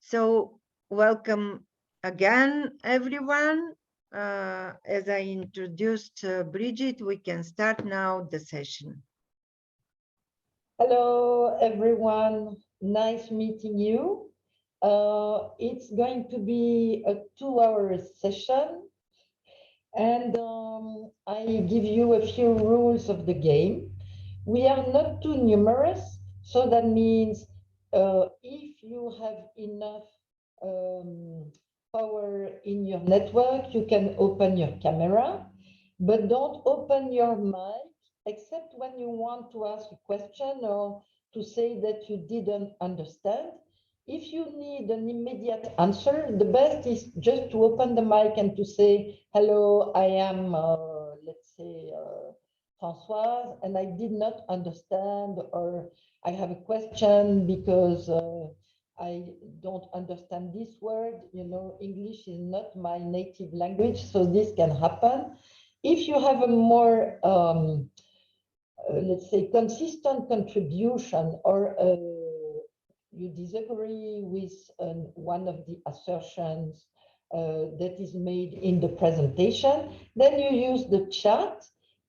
So welcome again, everyone. As I introduced Bridget, we can start now the session. Hello, everyone. Nice meeting you. It's going to be a 2-hour session, and I give you a few rules of the game. We are not too numerous, so that means if you have enough power in your network, you can open your camera, but don't open your mic except when you want to ask a question or to say that you didn't understand. If you need an immediate answer, the best is just to open the mic and to say, hello, I am, let's say, Françoise, and I did not understand, or I have a question because I don't understand this word. You know, English is not my native language, so this can happen. If you have a more, let's say, consistent contribution, or you disagree with one of the assertions that is made in the presentation, then you use the chat,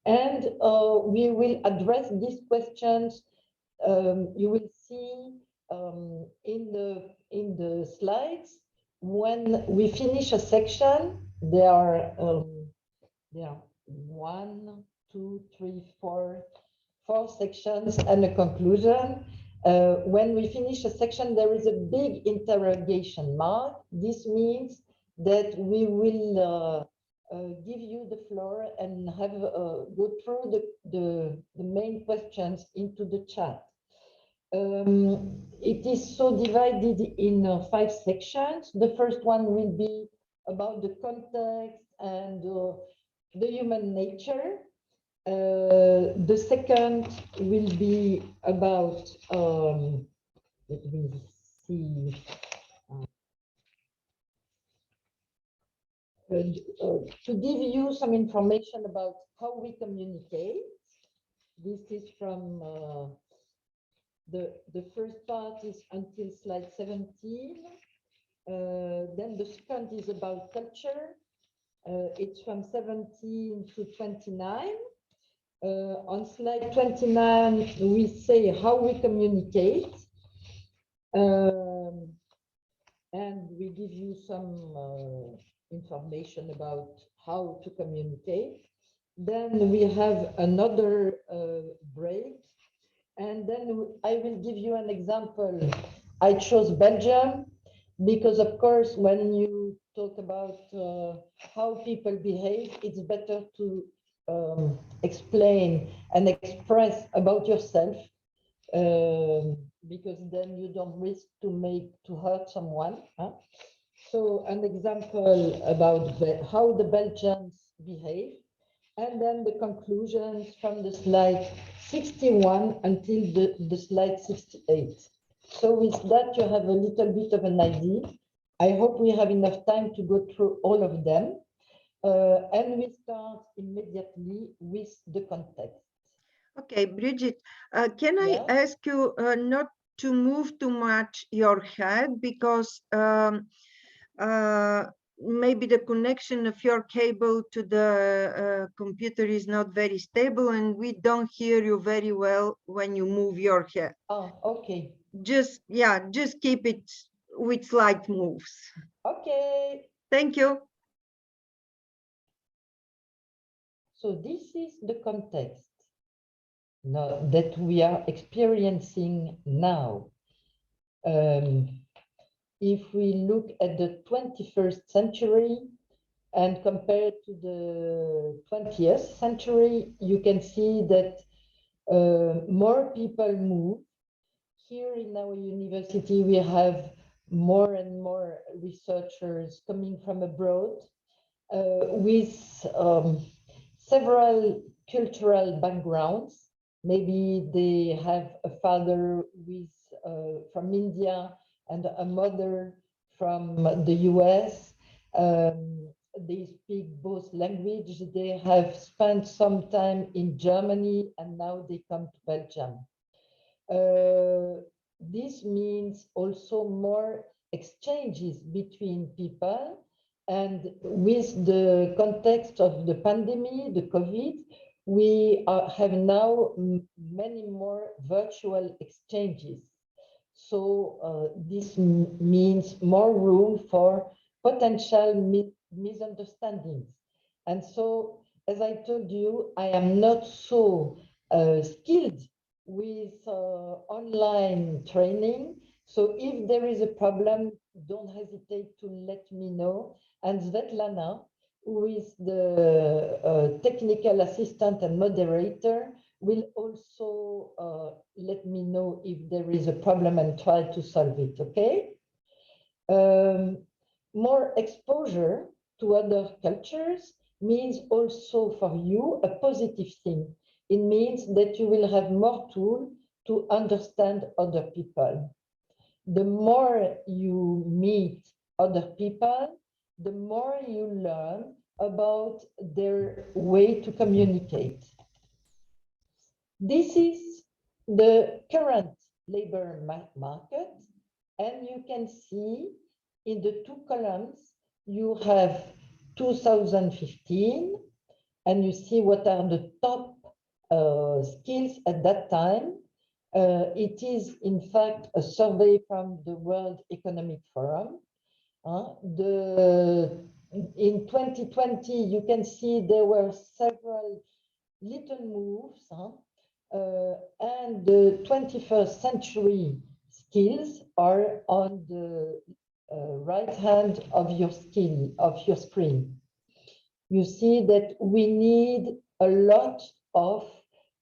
and we will address these questions. You will see in the slides when we finish a section. There are 1, 2, 3, 4 sections and a conclusion. When we finish a section, there is a big interrogation mark. This means that we will give you the floor and have go through the main questions into the chat. It is so divided in 5 sections. The first one will be about the context and the human nature. The second will be about, let me see, to give you some information about how we communicate. This is from the first part is until slide 17. Then the second is about culture. It's from 17 to 29. On slide 29, we say how we communicate. And we give you some information about how to communicate. Then we have another break. And then I will give you an example. I chose Belgium because, of course, when you talk about how people behave, it's better to explain and express about yourself, because then you don't risk to hurt someone. Huh? So an example about how the Belgians behave, and then the conclusions from the slide 61 until the slide 68. So with that, you have a little bit of an idea. I hope we have enough time to go through all of them. And we start immediately with the context. Okay, Bridget, can I ask you not to move too much your head, because maybe the connection of your cable to the computer is not very stable, and we don't hear you very well when you move your head. Oh, okay. Just keep it with slight moves. Okay. Thank you. So this is the context that we are experiencing now. If we look at the 21st century and compare to the 20th century, you can see that more people move. Here in our university, we have more and more researchers coming from abroad with several cultural backgrounds. Maybe they have a father from India and a mother from the US. They speak both languages. They have spent some time in Germany, and now they come to Belgium. this means also more exchanges between people. And with the context of the pandemic, the COVID, we have now many more virtual exchanges. So this means more room for potential misunderstandings. And so, as I told you, I am not so skilled with online training. So if there is a problem, don't hesitate to let me know. And Svetlana, who is the technical assistant and moderator, will also let me know if there is a problem and try to solve it, okay? More exposure to other cultures means also for you a positive thing. It means that you will have more tools to understand other people. The more you meet other people, the more you learn about their way to communicate. This is the current labor market, and you can see in the two columns, you have 2015, and you see what are the top skills at that time. It is, in fact, a survey from the World Economic Forum. In 2020, you can see there were several little moves, and the 21st century skills are on the right hand of your screen. You see that we need a lot of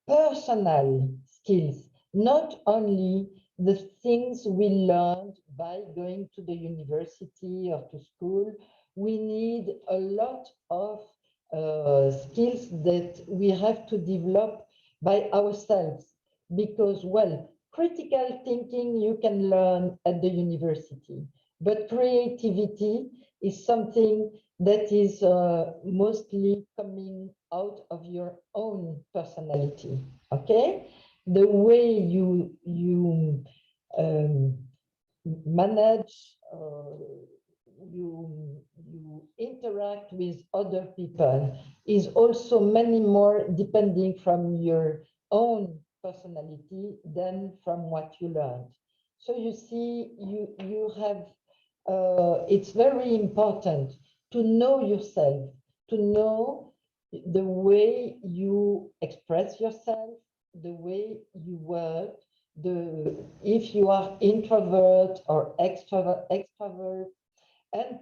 personal skills, not only the things we learned by going to the university or to school. We need a lot of skills that we have to develop by ourselves, because, well, critical thinking you can learn at the university, but creativity is something that is mostly coming out of your own personality, okay? The way you manage, you interact with other people is also many more depending from your own personality than from what you learned. So you see, you have, it's very important to know yourself, to know the way you express yourself, the way you work, if you are introvert or extrovert, and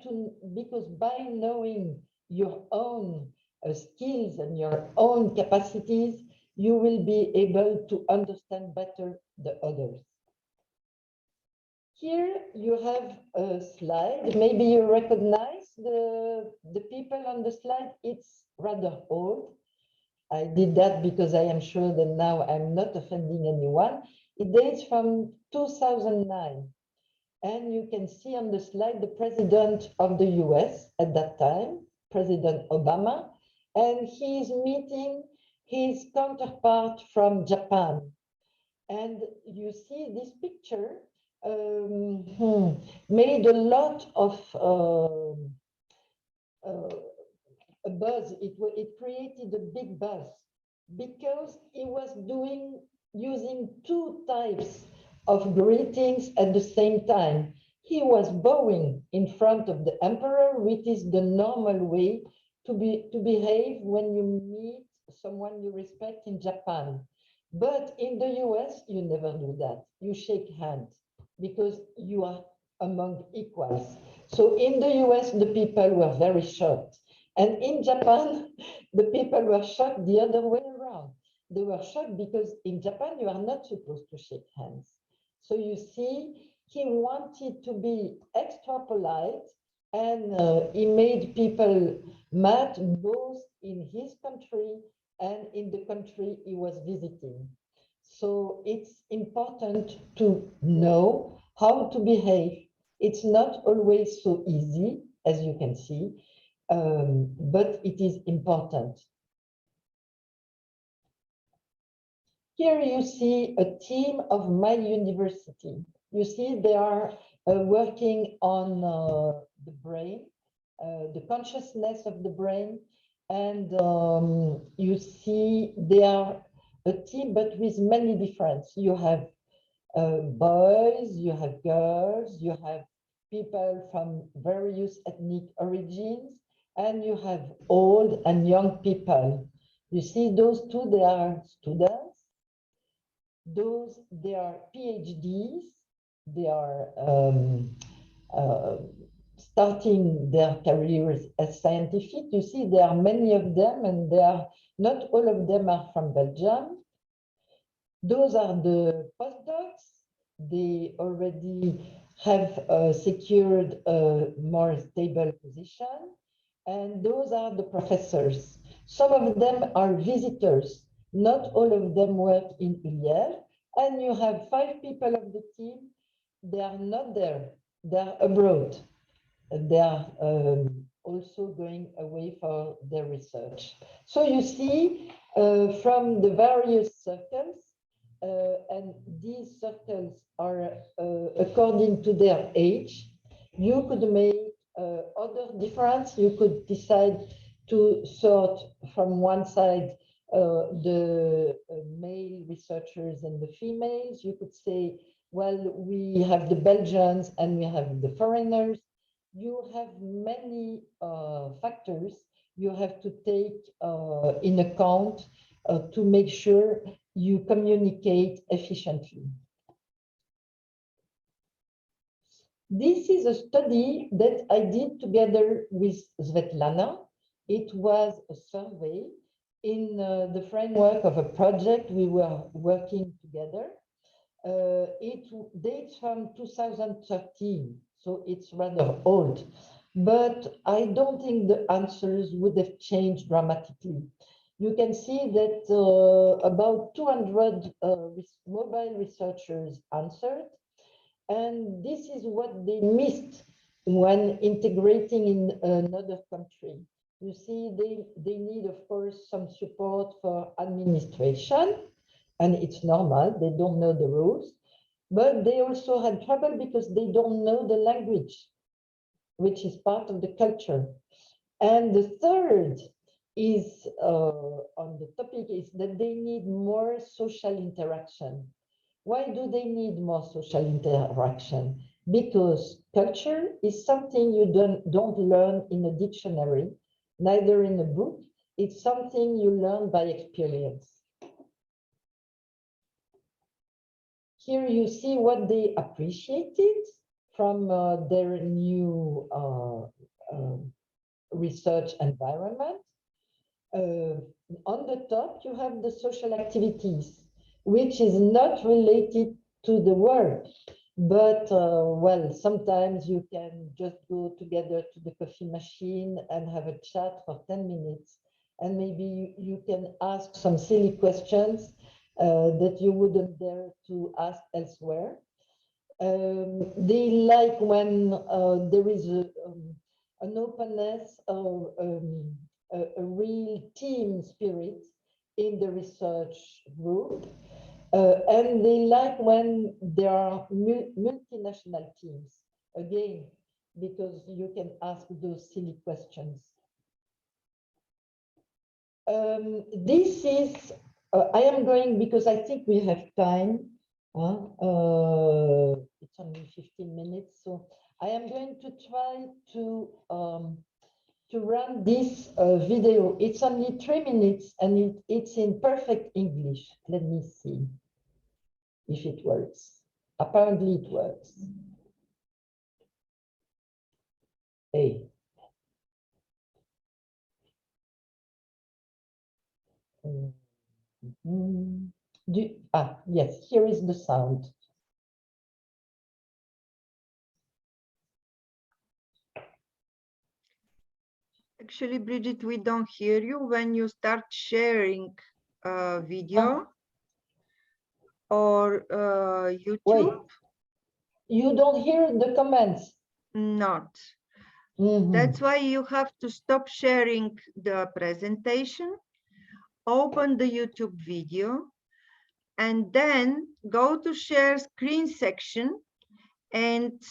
because by knowing your own skills and your own capacities, you will be able to understand better the others. Here you have a slide. Maybe you recognize the people on the slide. It's rather old. I did that because I am sure that now I'm not offending anyone. It dates from 2009. And you can see on the slide the president of the US at that time, President Obama, and he is meeting his counterpart from Japan. And you see this picture made a lot of a buzz. It created a big buzz because he was using two types of greetings at the same time. He was bowing in front of the emperor, which is the normal way to behave when you meet someone you respect in Japan. But in the US, you never do that. You shake hands because you are among equals. So in the US, the people were very shocked. And in Japan, the people were shocked the other way around. They were shocked because in Japan, you are not supposed to shake hands. So you see, he wanted to be extra polite, and he made people mad both in his country and in the country he was visiting. So it's important to know how to behave. It's not always so easy, as you can see, but it is important. Here you see a team of my university. You see they are working on the brain, the consciousness of the brain, and you see they are a team but with many differences. You have boys, you have girls, you have people from various ethnic origins, and you have old and young people. You see those two, they are students. Those, they are PhDs. They are starting their careers as scientific. You see, there are many of them, and they are not all of them are from Belgium. Those are the postdocs. They already have secured a more stable position. And those are the professors. Some of them are visitors. Not all of them work in ULIER. And you have 5 people of the team. They are not there. They are abroad. They are also going away for their research. So you see from the various circles, and these circles are according to their age, you could make other difference. You could decide to sort from one side the male researchers and the females. You could say, well, we have the Belgians and we have the foreigners. You have many factors you have to take in account to make sure you communicate efficiently. This is a study that I did together with Svetlana. It was a survey in the framework of a project we were working together. It dates from 2013, so it's rather old, but I don't think the answers would have changed dramatically. You can see that about 200 mobile researchers answered, and this is what they missed when integrating in another country. You see, they need, of course, some support for administration, and it's normal, they don't know the rules, but they also had trouble because they don't know the language, which is part of the culture. And the third is on the topic is that they need more social interaction. Why do they need more social interaction? Because culture is something you don't learn in a dictionary, neither in a book. It's something you learn by experience. Here you see what they appreciated from their new research environment. On the top, you have the social activities, which is not related to the work, but well, sometimes you can just go together to the coffee machine and have a chat for 10 minutes, and maybe you can ask some silly questions that you wouldn't dare to ask elsewhere. They like when there is an openness of a real team spirit in the research group. And they like when there are multinational teams, again, because you can ask those silly questions. This is, I am going, because I think we have time. It's only 15 minutes, so I am going to try to run this video. It's only 3 minutes and it's in perfect English. Let me see if it works. Apparently it works. Hey. Yes, here is the sound. Actually, Bridget, we don't hear you when you start sharing video or YouTube. Wait, you don't hear the comments? Not. That's why you have to stop sharing the presentation, open the YouTube video, and then go to share screen section. And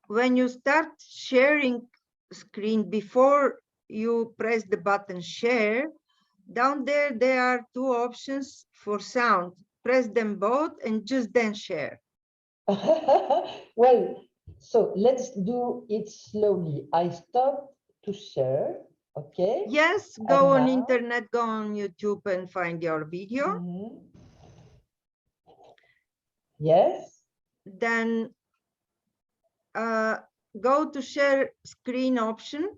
when you start sharing screen, before you press the button share, down there, there are two options for sound. Press them both and just then share. Well, so let's do it slowly. I stop to share, okay? Yes, go on now? internet, go on YouTube and find your video. Mhm. Yes. Then go to share screen option.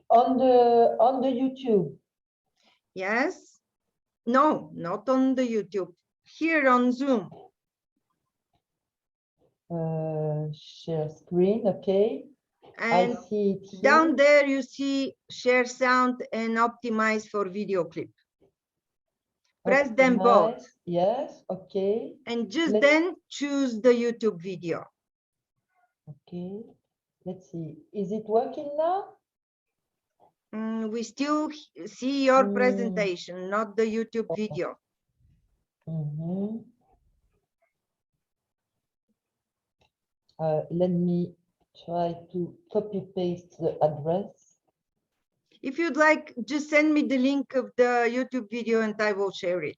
On the YouTube. Yes. No, not on the YouTube. Here on Zoom. Share screen, okay. And I see it here. down there you see share sound and optimize for video clip. Press them both. Yes, okay. And just then choose the YouTube video. Okay, let's see. Is it working now? We still see your presentation, not the YouTube video. Let me try to copy paste the address. If you'd like, just send me the link of the YouTube video and I will share it.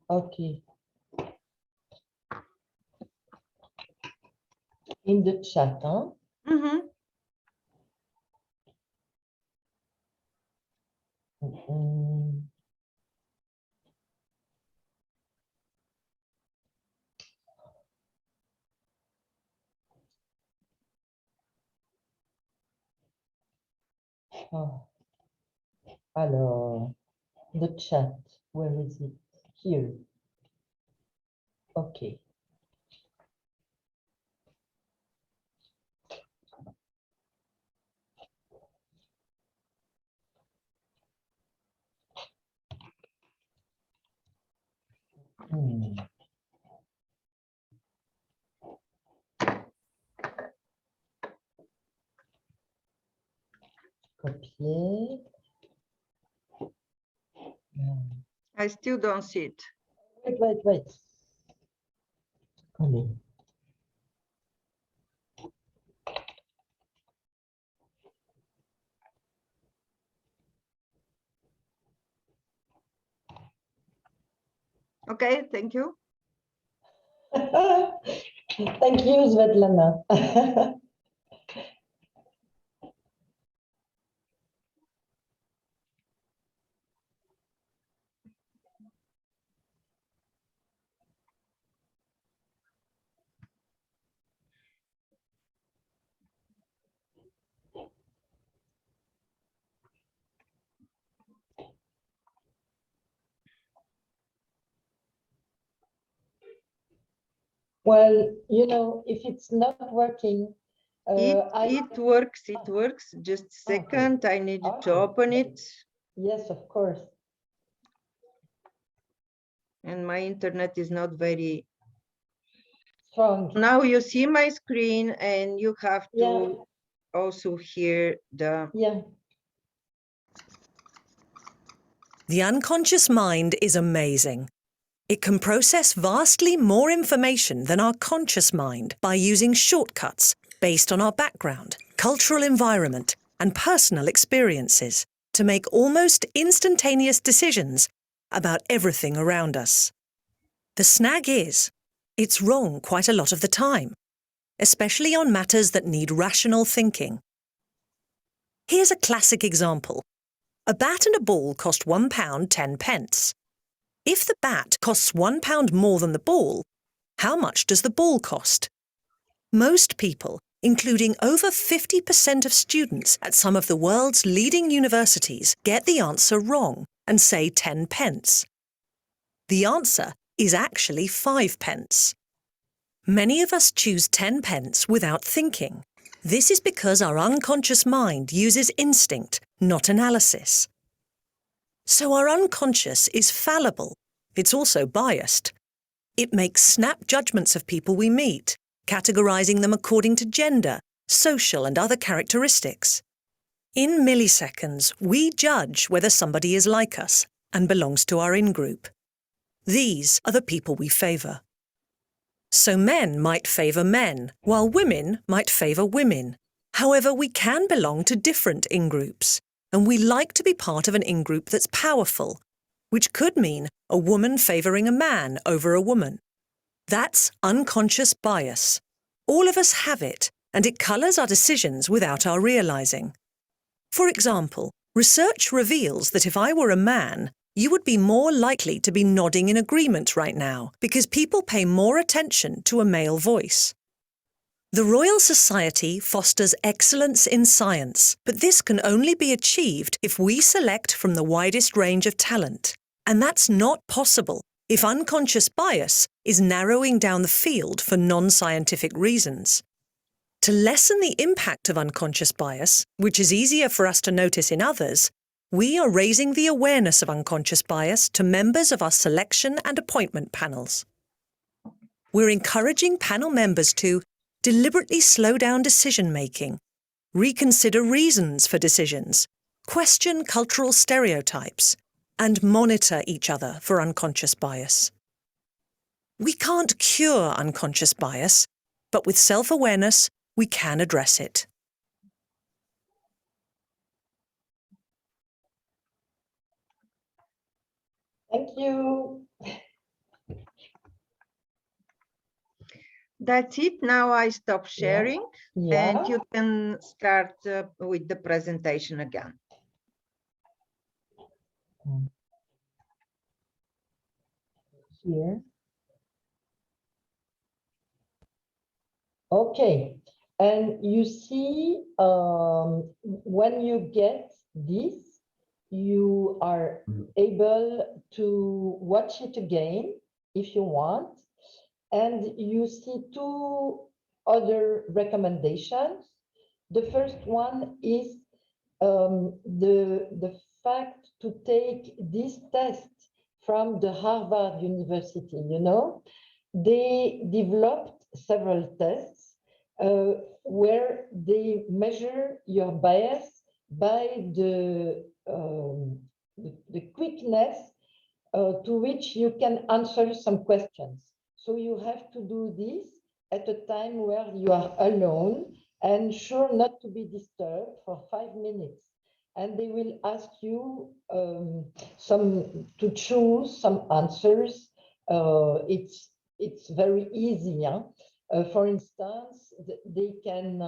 Okay. In the chat, huh? Oh. Alors, the chat, where is it? Here. Okay. Copier. I still don't see it. Wait. Allez. Okay, thank you. Thank you, Svetlana. Well, you know, if it's not working, it works. Just a second. I need to open it. Yes, of course. And my internet is not very strong. Now you see my screen and you have to also hear the... The unconscious mind is amazing. It can process vastly more information than our conscious mind by using shortcuts based on our background, cultural environment, and personal experiences to make almost instantaneous decisions about everything around us. The snag is, it's wrong quite a lot of the time, especially on matters that need rational thinking. Here's a classic example. A bat and a ball cost £1 10p. If the bat costs £1 more than the ball, how much does the ball cost? Most people, including over 50% of students at some of the world's leading universities, get the answer wrong and say 10p. The answer is actually 5p. Many of us choose 10p without thinking. This is because our unconscious mind uses instinct, not analysis. So our unconscious is fallible. It's also biased. It makes snap judgments of people we meet, categorizing them according to gender, social and other characteristics. In milliseconds, we judge whether somebody is like us and belongs to our in-group. These are the people we favour. So men might favour men, while women might favour women. However, we can belong to different in-groups, and we like to be part of an in-group that's powerful, which could mean a woman favouring a man over a woman. That's unconscious bias. All of us have it, and it colours our decisions without our realising. For example, research reveals that if I were a man, you would be more likely to be nodding in agreement right now because people pay more attention to a male voice. The Royal Society fosters excellence in science, but this can only be achieved if we select from the widest range of talent. And that's not possible if unconscious bias is narrowing down the field for non-scientific reasons. To lessen the impact of unconscious bias, which is easier for us to notice in others, we are raising the awareness of unconscious bias to members of our selection and appointment panels. We're encouraging panel members to deliberately slow down decision-making, reconsider reasons for decisions, question cultural stereotypes, and monitor each other for unconscious bias. We can't cure unconscious bias, but with self-awareness, we can address it. Thank you. That's it. Now I stop sharing Yeah. and you can start with the presentation again. Here. Okay. And you see, when you get this, you are able to watch it again if you want. And you see two other recommendations. The first one is the fact to take this test from the Harvard University. You know, they developed several tests where they measure your bias by the quickness to which you can answer some questions. So you have to do this at a time where you are alone and sure not to be disturbed for 5 minutes. And they will ask you to choose some answers. It's very easy. Huh? For instance, they can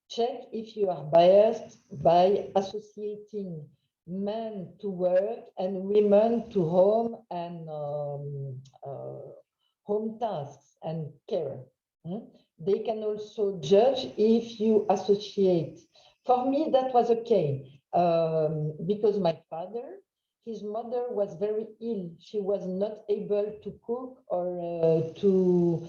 check if you are biased by associating men to work and women to home and home tasks and care. They can also judge if you associate. For me, that was okay because my father, his mother was very ill. She was not able to cook or to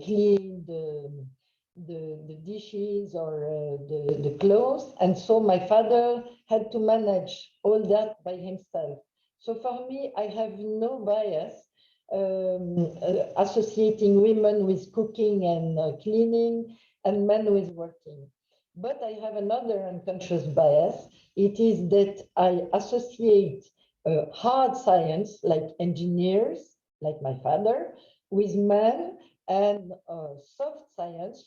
clean the dishes or the clothes. And so my father had to manage all that by himself. So for me, I have no bias associating women with cooking and cleaning and men with working. But I have another unconscious bias. It is that I associate hard science, like engineers, like my father, with men, and soft science,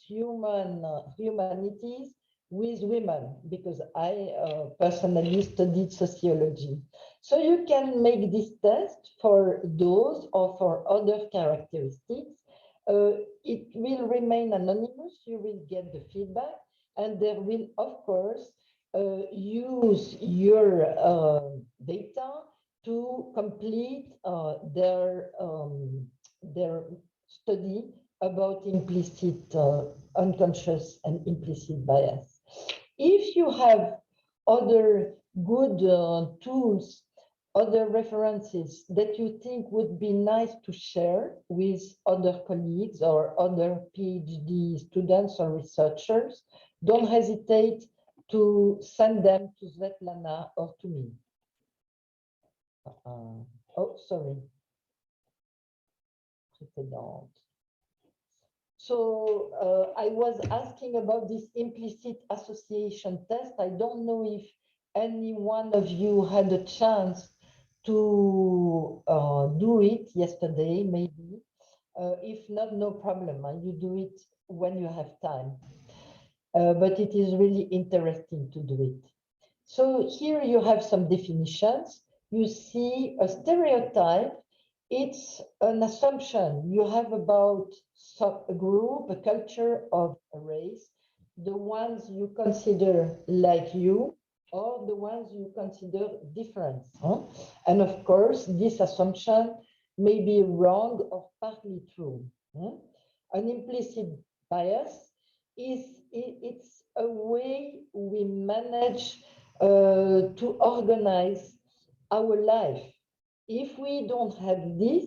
humanities, with women, because I personally studied sociology. So you can make this test for those or for other characteristics. It will remain anonymous. You will get the feedback, and there will, of course, use your data to complete their study about implicit, unconscious and implicit bias. If you have other good tools, other references that you think would be nice to share with other colleagues or other PhD students or researchers, don't hesitate to send them to Svetlana or to me. Oh, sorry. So I was asking about this implicit association test. I don't know if any one of you had a chance to do it yesterday, maybe. If not, no problem. You do it when you have time. But it is really interesting to do it. So here you have some definitions. You see a stereotype. It's an assumption you have about a group, a culture, of a race, the ones you consider like you, or the ones you consider different. And of course, this assumption may be wrong or partly true. An implicit bias it's a way we manage to organize our life. If we don't have this,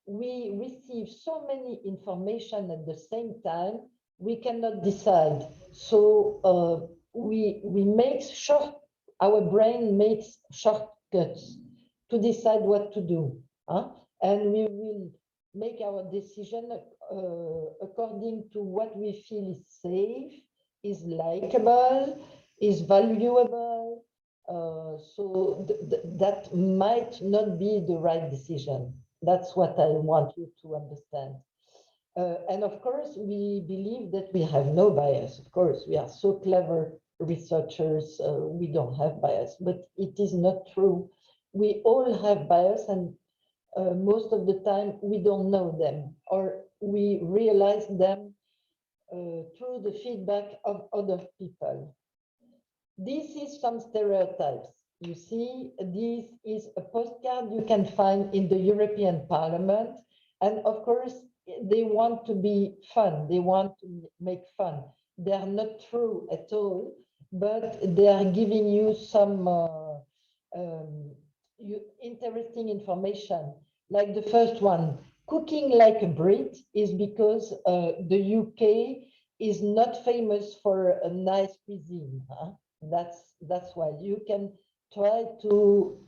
we receive so many information at the same time, we cannot decide. So we make our brain makes shortcuts to decide what to do. And we will make our decision according to what we feel is safe, is likable, is valuable. So that might not be the right decision. That's what I want you to understand. And of course, we believe that we have no bias. Of course, we are so clever researchers, we don't have bias, but it is not true. We all have bias, and most of the time we don't know them, or we realize them through the feedback of other people. This is some stereotypes. You see, this is a postcard you can find in the European Parliament. And of course, they want to be fun. They want to make fun. They are not true at all, but they are giving you some interesting information. Like the first one, cooking like a Brit is because the UK is not famous for a nice cuisine. That's why you can try to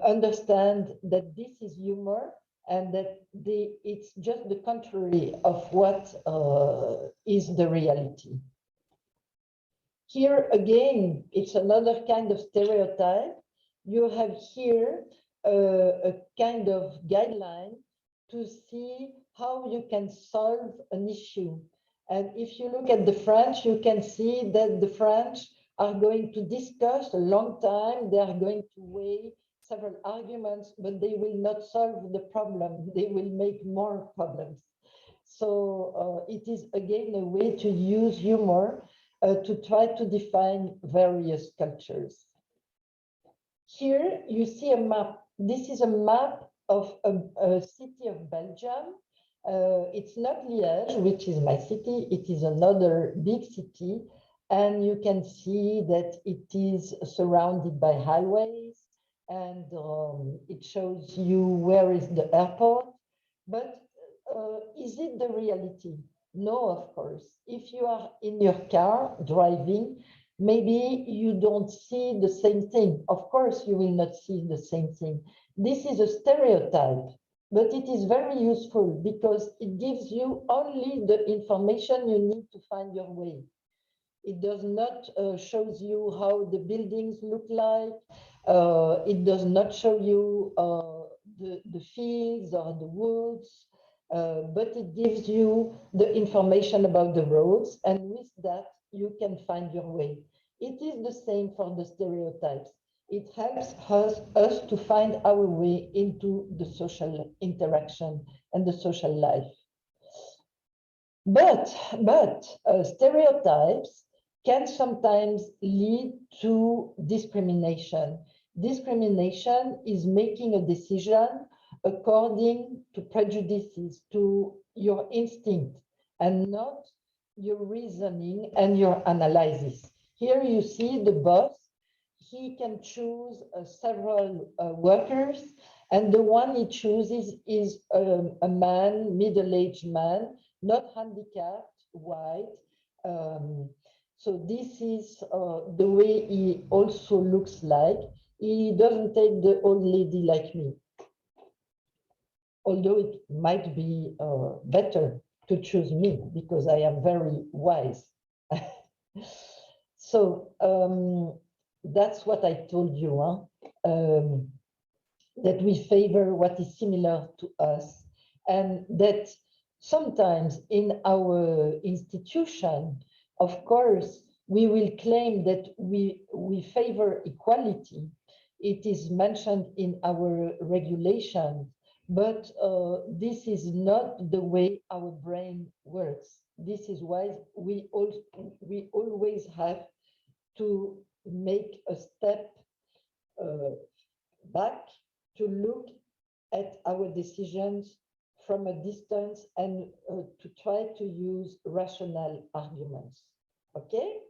understand that this is humor and that it's just the contrary of what is the reality. Here again, it's another kind of stereotype. You have here a kind of guideline to see how you can solve an issue. And if you look at the French, you can see that the French are going to discuss a long time. They are going to weigh several arguments, but they will not solve the problem. They will make more problems. So it is again a way to use humor to try to define various cultures. Here you see a map. This is a map of a city of Belgium. It's not Liège, which is my city. It is another big city. And you can see that it is surrounded by highways, and it shows you where is the airport. But is it the reality? No, of course. If you are in your car driving, maybe you don't see the same thing. Of course, you will not see the same thing. This is a stereotype, but it is very useful because it gives you only the information you need to find your way. It does not show you how the buildings look like. It does not show you the fields or the woods, but it gives you the information about the roads, and with that, you can find your way. It is the same for the stereotypes. It helps us to find our way into the social interaction and the social life. But stereotypes can sometimes lead to discrimination. Discrimination is making a decision according to prejudices, to your instinct, and not your reasoning and your analysis. Here you see the boss. He can choose several workers, and the one he chooses is a man, middle-aged man, not handicapped, white. So this is the way he also looks like. He doesn't take the old lady like me, although it might be better to choose me because I am very wise. So that's what I told you. that we favor what is similar to us, and that sometimes in our institution, of course, we will claim that we favor equality. It is mentioned in our regulation, but this is not the way our brain works. This is why we always have to make a step back to look at our decisions from a distance and to try to use rational arguments. Okay?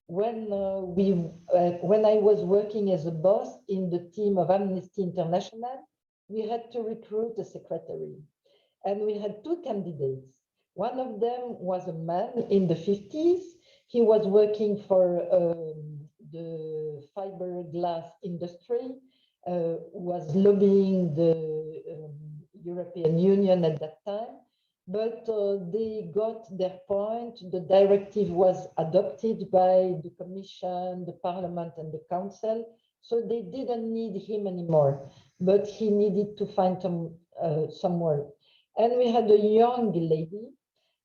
When I was working as a boss in the team of Amnesty International, we had to recruit a secretary, and we had two candidates. One of them was a man in the 50s. He was working for the fiberglass industry, was lobbying the European Union at that time, but they got their point. The directive was adopted by the Commission, the Parliament, and the Council, so they didn't need him anymore, but he needed to find some work. And we had a young lady,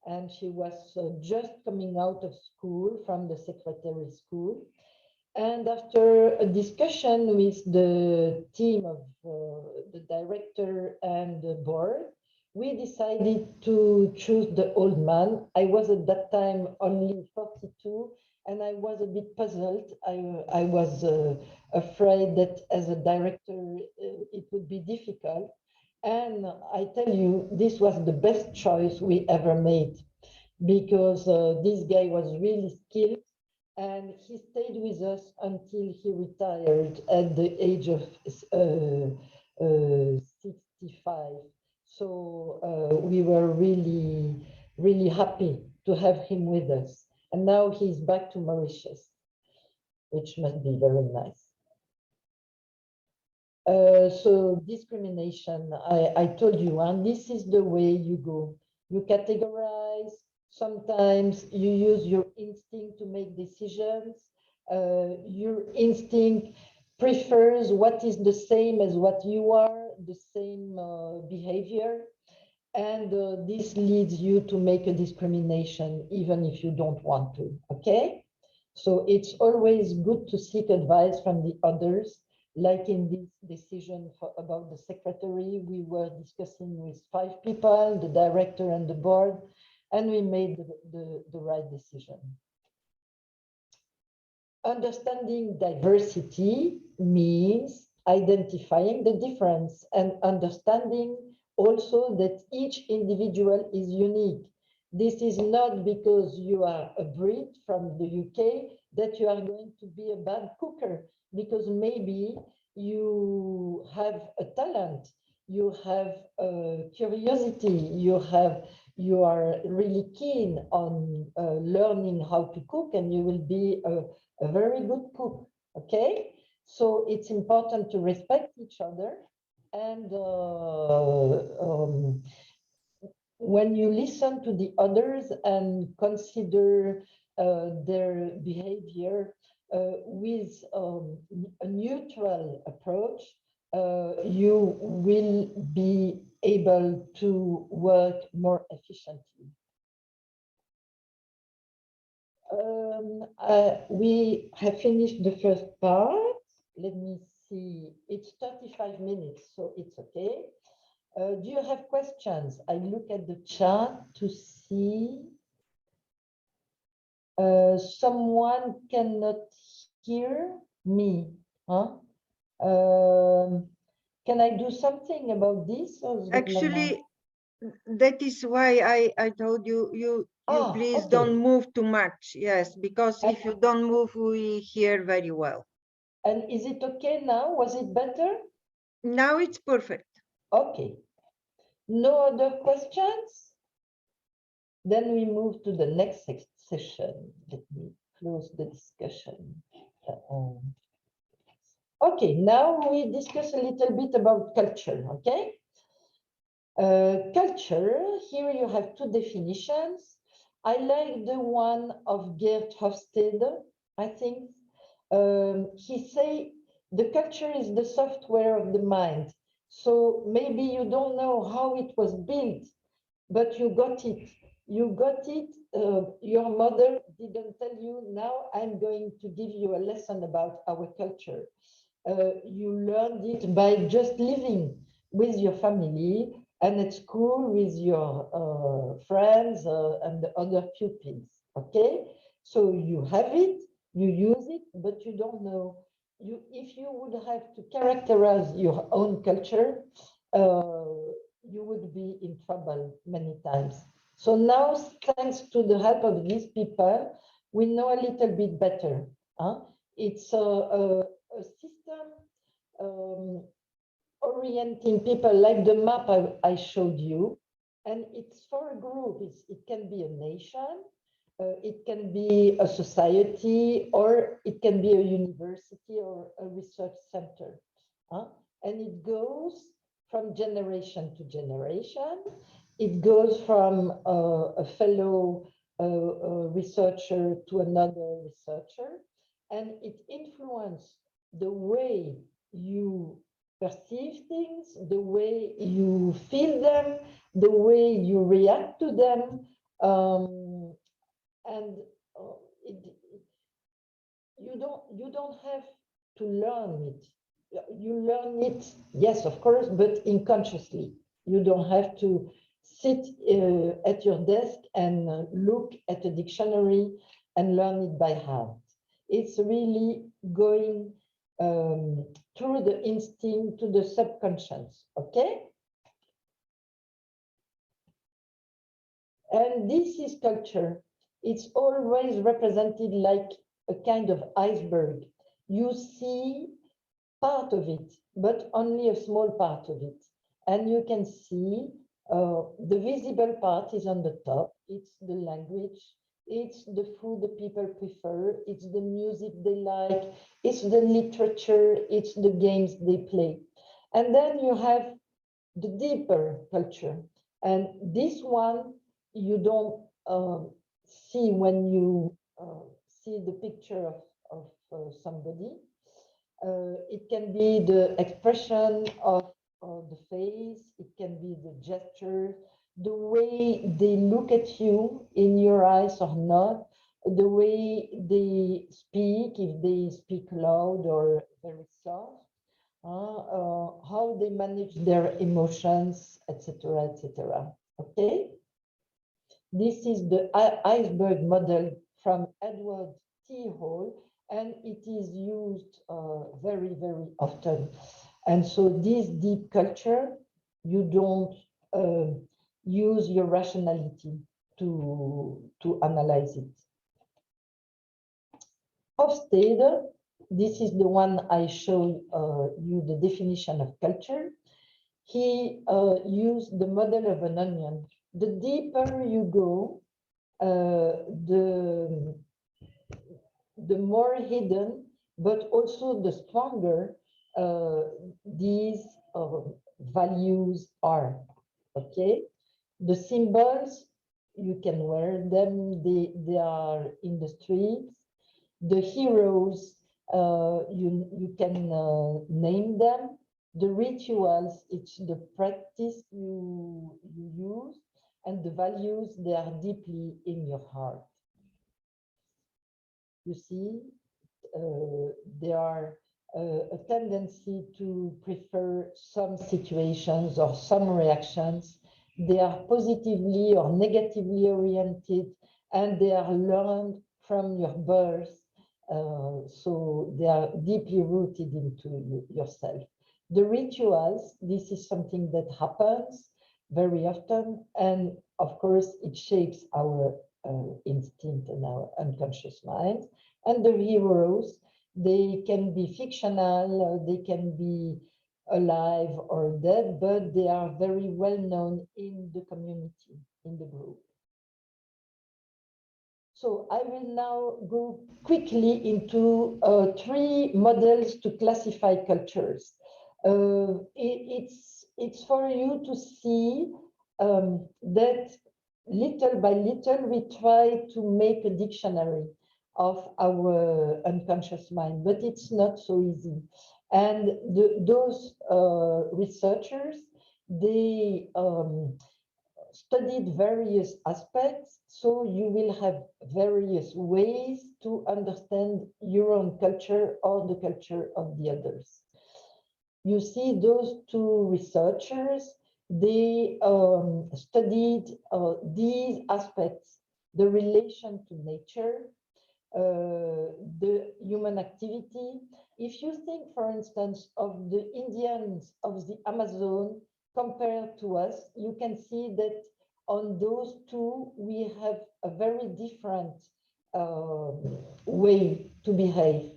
and she was just coming out of school from the secretary school. And after a discussion with the team of the director and the board, we decided to choose the old man. I was at that time only 42, and I was a bit puzzled. I was afraid that as a director, it would be difficult. And I tell you, this was the best choice we ever made, because this guy was really skilled, and he stayed with us until he retired at the age of 65. So we were really, really happy to have him with us. And now he's back to Mauritius, which must be very nice. So discrimination, I told you, and this is the way you go. You categorize. Sometimes you use your instinct to make decisions. Your instinct prefers what is the same as what you are, the same behavior. And this leads you to make a discrimination, even if you don't want to, okay? So it's always good to seek advice from the others. Like in this decision about the secretary, we were discussing with 5 people, the director and the board, and we made the right decision. Understanding diversity means identifying the difference and understanding also that each individual is unique. This is not because you are a Brit from the UK that you are going to be a bad cooker, because maybe you have a talent, you have a curiosity, you are really keen on learning how to cook, and you will be a very good cook, okay? So it's important to respect each other, and when you listen to the others and consider their behavior with a neutral approach, you will be able to work more efficiently. We have finished the first part. Let me see, it's 35 minutes, so it's okay. Do you have questions? I look at the chat to see. Someone cannot hear me. Huh? Can I do something about this? Actually, that is why I told you, you please okay. don't move too much. Yes, because if you don't move, we hear very well. And is it okay now? Was it better? Now it's perfect. Okay. No other questions? Then we move to the next session. Let me close the discussion. Okay, now we discuss a little bit about culture, okay? Culture, here you have 2 definitions. I like the one of Geert Hofstede, I think. He say The culture is the software of the mind. So maybe you don't know how it was built, but you got it. You got it. Your mother didn't tell you, now I'm going to give you a lesson about our culture. You learned it by just living with your family and at school with your friends and the other pupils. Okay, so you have it, you use it, but you don't know. If you would have to characterize your own culture, you would be in trouble many times. So now, thanks to the help of these people, we know a little bit better. Huh? It's a system orienting people like the map I showed you. And it's for a group. It can be a nation, it can be a society, or it can be a university or a research center. And it goes from generation to generation. It goes from a fellow researcher to another researcher, and it influences the way you perceive things, the way you feel them, the way you react to them, and you don't have to learn it. You learn it, yes, of course, but unconsciously. You don't have to sit at your desk and look at a dictionary and learn it by heart. It's really going through the instinct to the subconscious, okay? And this is culture. It's always represented like a kind of iceberg. You see part of it, but only a small part of it. And you can see the visible part is on the top. It's the language, it's the food the people prefer, it's the music they like, it's the literature, it's the games they play. And then you have the deeper culture. And this one you don't see when you see the picture of somebody. It can be the expression of the face, it can be the gesture, the way they look at you in your eyes or not, the way they speak, if they speak loud or very soft, how they manage their emotions, etc., etc. Okay? This is the Iceberg model from Edward T. Hall, and it is used very, very often. And so this deep culture, you don't use your rationality to analyze it. Hofstede, this is the one I showed you the definition of culture. He used the model of an onion. The deeper you go, the more hidden, but also the stronger these values are. Okay, the symbols, you can wear them, they are in the streets. The heroes, you can name them. The rituals, it's the practice you use, and the values, they are deeply in your heart. You see, there are a tendency to prefer some situations or some reactions. They are positively or negatively oriented, and they are learned from your birth. So they are deeply rooted into yourself. The rituals, this is something that happens very often, and of course it shapes our instinct and our unconscious mind. And the heroes, they can be fictional, they can be alive or dead, but they are very well known in the community, in the group. So I will now go quickly into 3 models to classify cultures. It's for you to see that little by little we try to make a dictionary of our unconscious mind, but it's not so easy. And those researchers, they studied various aspects, so you will have various ways to understand your own culture or the culture of the others. You see those two researchers, they studied these aspects, the relation to nature, the human activity. If you think, for instance, of the Indians of the Amazon compared to us, you can see that on those two, we have a very different way to behave.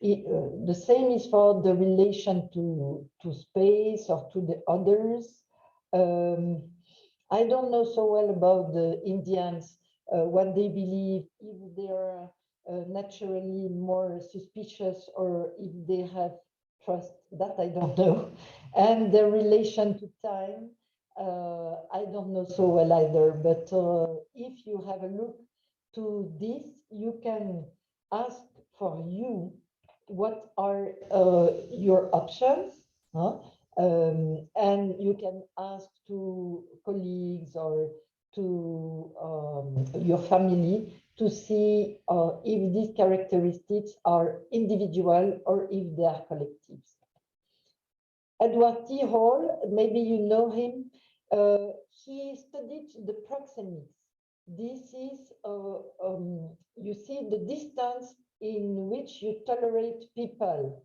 The same is for the relation to space or to the others. I don't know so well about the Indians, what they believe, if they are naturally more suspicious or if they have trust, that I don't know. And the relation to time, I don't know so well either, but if you have a look to this, you can ask for you, what are your options? Huh? And you can ask to colleagues or to your family to see if these characteristics are individual or if they are collectives. Edward T. Hall, maybe you know him, he studied the proxemics. This is, you see the distance in which you tolerate people.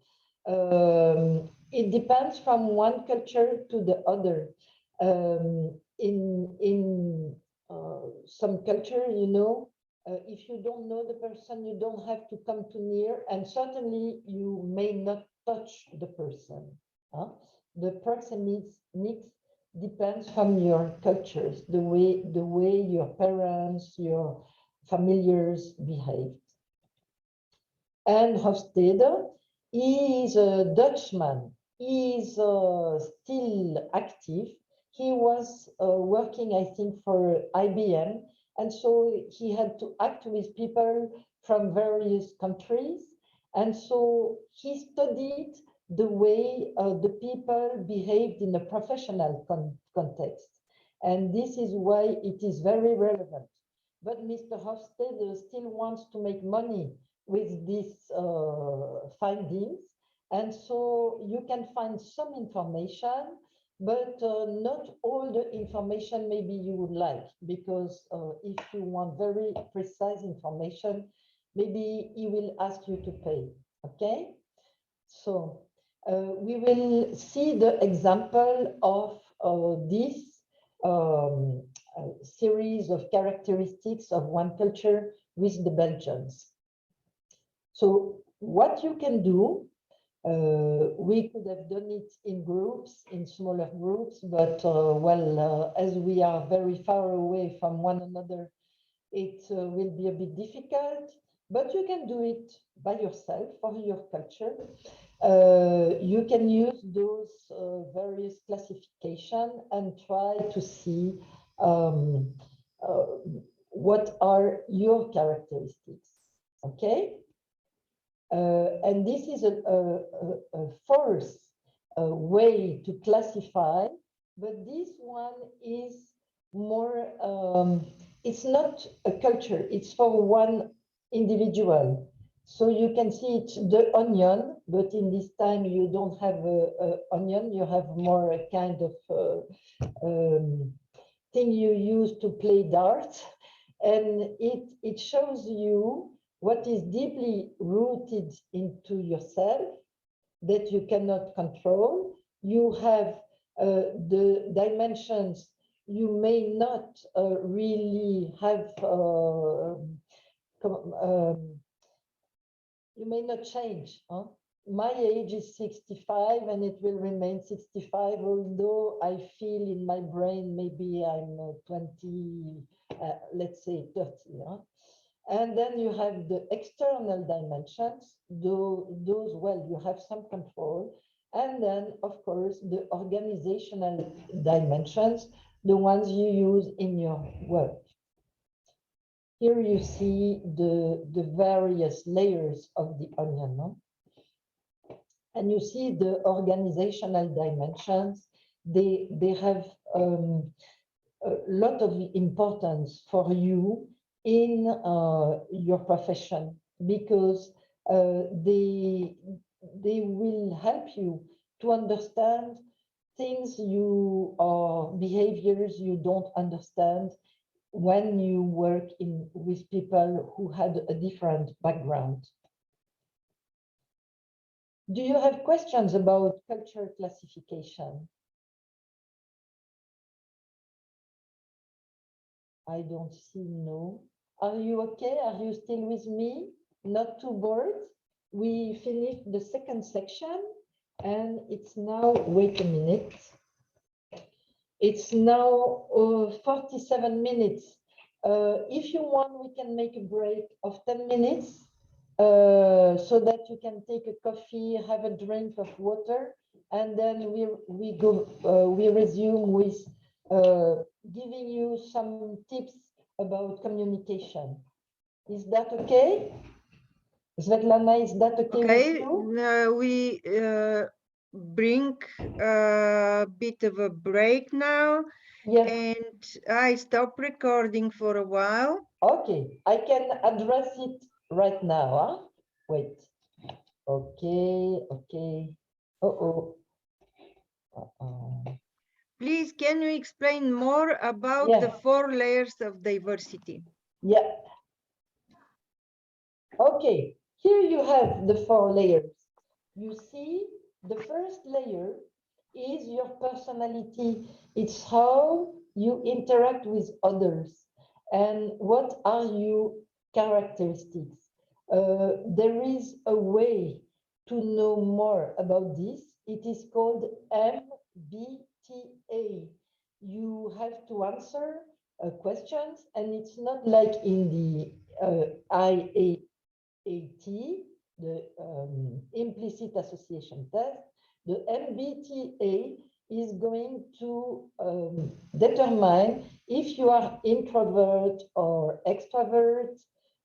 It depends from one culture to the other. In some culture, you know, if you don't know the person, you don't have to come too near, and certainly you may not touch the person. Huh? The proxemics depends from your cultures, the way your parents, your familiars behaved. And Hofstede, he is a Dutchman. He is still active. He was working, I think, for IBM, and so he had to act with people from various countries. And so he studied the way the people behaved in a professional context. And this is why it is very relevant. But Mr. Hofstede still wants to make money with these findings. And so you can find some information, but not all the information maybe you would like, because if you want very precise information, maybe he will ask you to pay, okay? So we will see the example of this series of characteristics of one culture with the Belgians. So what you can do, we could have done it in groups, in smaller groups, but as we are very far away from one another, it will be a bit difficult, but you can do it by yourself for your culture. You can use those various classifications and try to see what are your characteristics, okay? And this is a fourth way to classify, but this one is more, it's not a culture, it's for one individual. So you can see it's the onion, but in this time you don't have an onion, you have more a kind of thing you use to play darts. And it shows you what is deeply rooted into yourself that you cannot control. You have the dimensions you may not really have, you may not change. Huh? My age is 65 and it will remain 65, although I feel in my brain maybe I'm 20, let's say 30. Huh? And then you have the external dimensions, those, well, you have some control. And then, of course, the organizational dimensions, the ones you use in your work. Here you see the various layers of the onion. No? And you see the organizational dimensions, they have a lot of importance for you in your profession, because they will help you to understand things you or behaviors you don't understand when you work with people who had a different background. Do you have questions about culture classification? I don't see no. Are you okay? Are you still with me? Not too bored? We finished the second section and it's now, wait a minute. It's now 47 minutes. If you want, we can make a break of 10 minutes so that you can take a coffee, have a drink of water, and then we resume with giving you some tips about communication. Is that okay? Svetlana, is that okay with you? We bring a bit of a break now. Yes. And I stop recording for a while. Okay, I can address it right now. Huh? Wait. Okay, okay. Uh-oh. Please, can you explain more about the 4 layers of diversity? Yeah. Okay, here you have the 4 layers. You see, the first layer is your personality. It's how you interact with others and what are your characteristics. There is a way to know more about this. It is called MBTA. You have to answer questions, and it's not like in the IAT, the implicit association test. The MBTA is going to determine if you are introvert or extrovert,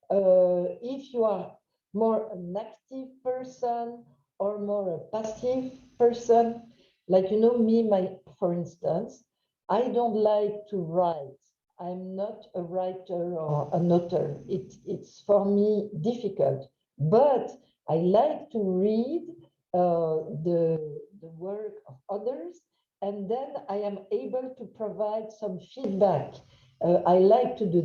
if you are more an active person or more a passive person. Like, you know, me, for instance, I don't like to write. I'm not a writer or an author. It's for me difficult, but I like to read the work of others, and then I am able to provide some feedback. I like to do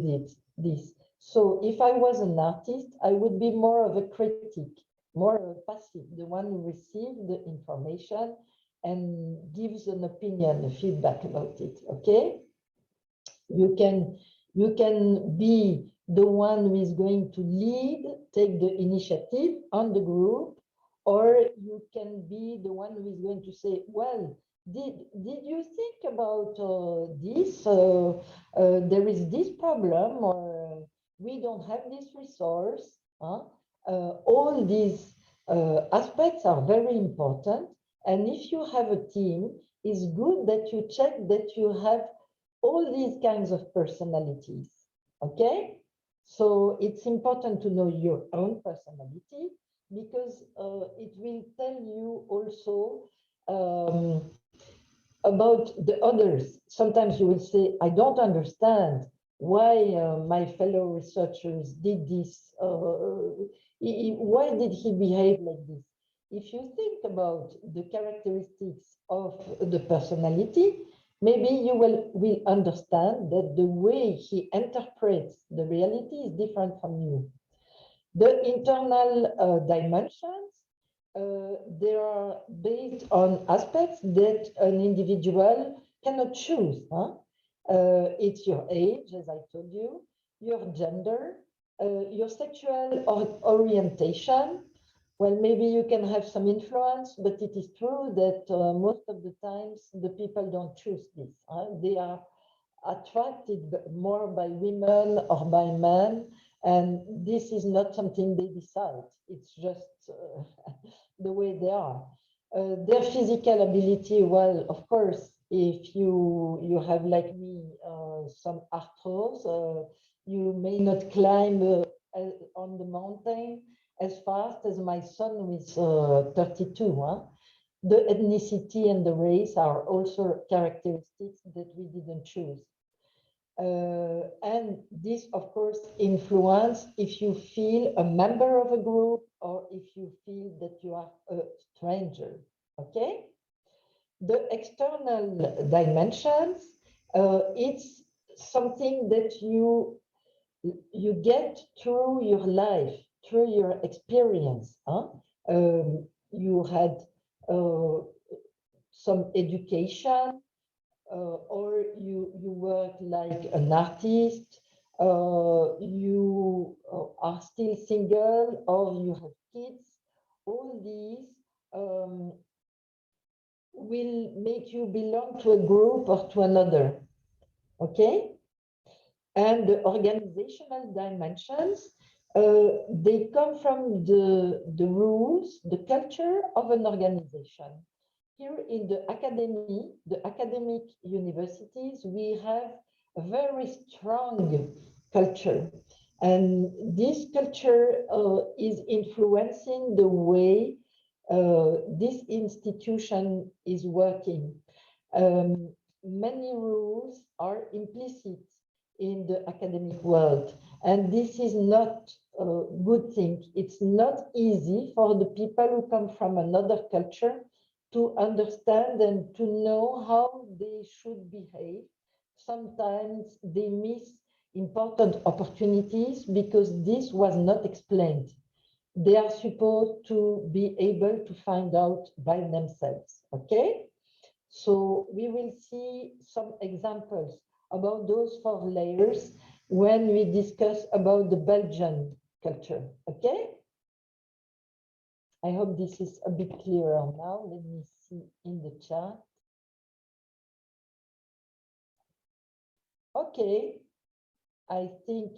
this. So if I was an artist, I would be more of a critic, more of a passive, the one who receives the information and gives an opinion, a feedback about it, okay? You can be the one who is going to lead, take the initiative on the group, or you can be the one who is going to say, well, did you think about this? There is this problem, or we don't have this resource. All these aspects are very important. And if you have a team, it's good that you check that you have all these kinds of personalities, okay? So it's important to know your own personality, because it will tell you also about the others. Sometimes you will say, I don't understand why my fellow researchers did this. Why did he behave like this? If you think about the characteristics of the personality, maybe you will understand that the way he interprets the reality is different from you. The internal dimensions, they are based on aspects that an individual cannot choose. It's your age, as I told you, your gender, your sexual orientation. Well, maybe you can have some influence, but it is true that most of the times the people don't choose this. They are attracted more by women or by men, and this is not something they decide. It's just the way they are. Their physical ability, well, of course, if you have, like me, some arthros, you may not climb on the mountain, as fast as my son with 32. The ethnicity and the race are also characteristics that we didn't choose. And this, of course, influence if you feel a member of a group or if you feel that you are a stranger, okay? The external dimensions, it's something that you get through your life, through your experience. You had some education, or you work like an artist, you are still single, or you have kids. All these will make you belong to a group or to another, okay? And the organizational dimensions, they come from the rules, the culture of an organization. Here in the academic universities, we have a very strong culture. And this culture is influencing the way this institution is working. Many rules are implicit in the academic world, and this is not a good thing. It's not easy for the people who come from another culture to understand and to know how they should behave. Sometimes they miss important opportunities because this was not explained. They are supposed to be able to find out by themselves, okay? So we will see some examples about those 4 layers when we discuss about the Belgian culture, okay? I hope this is a bit clearer now. Let me see in the chat. Okay, I think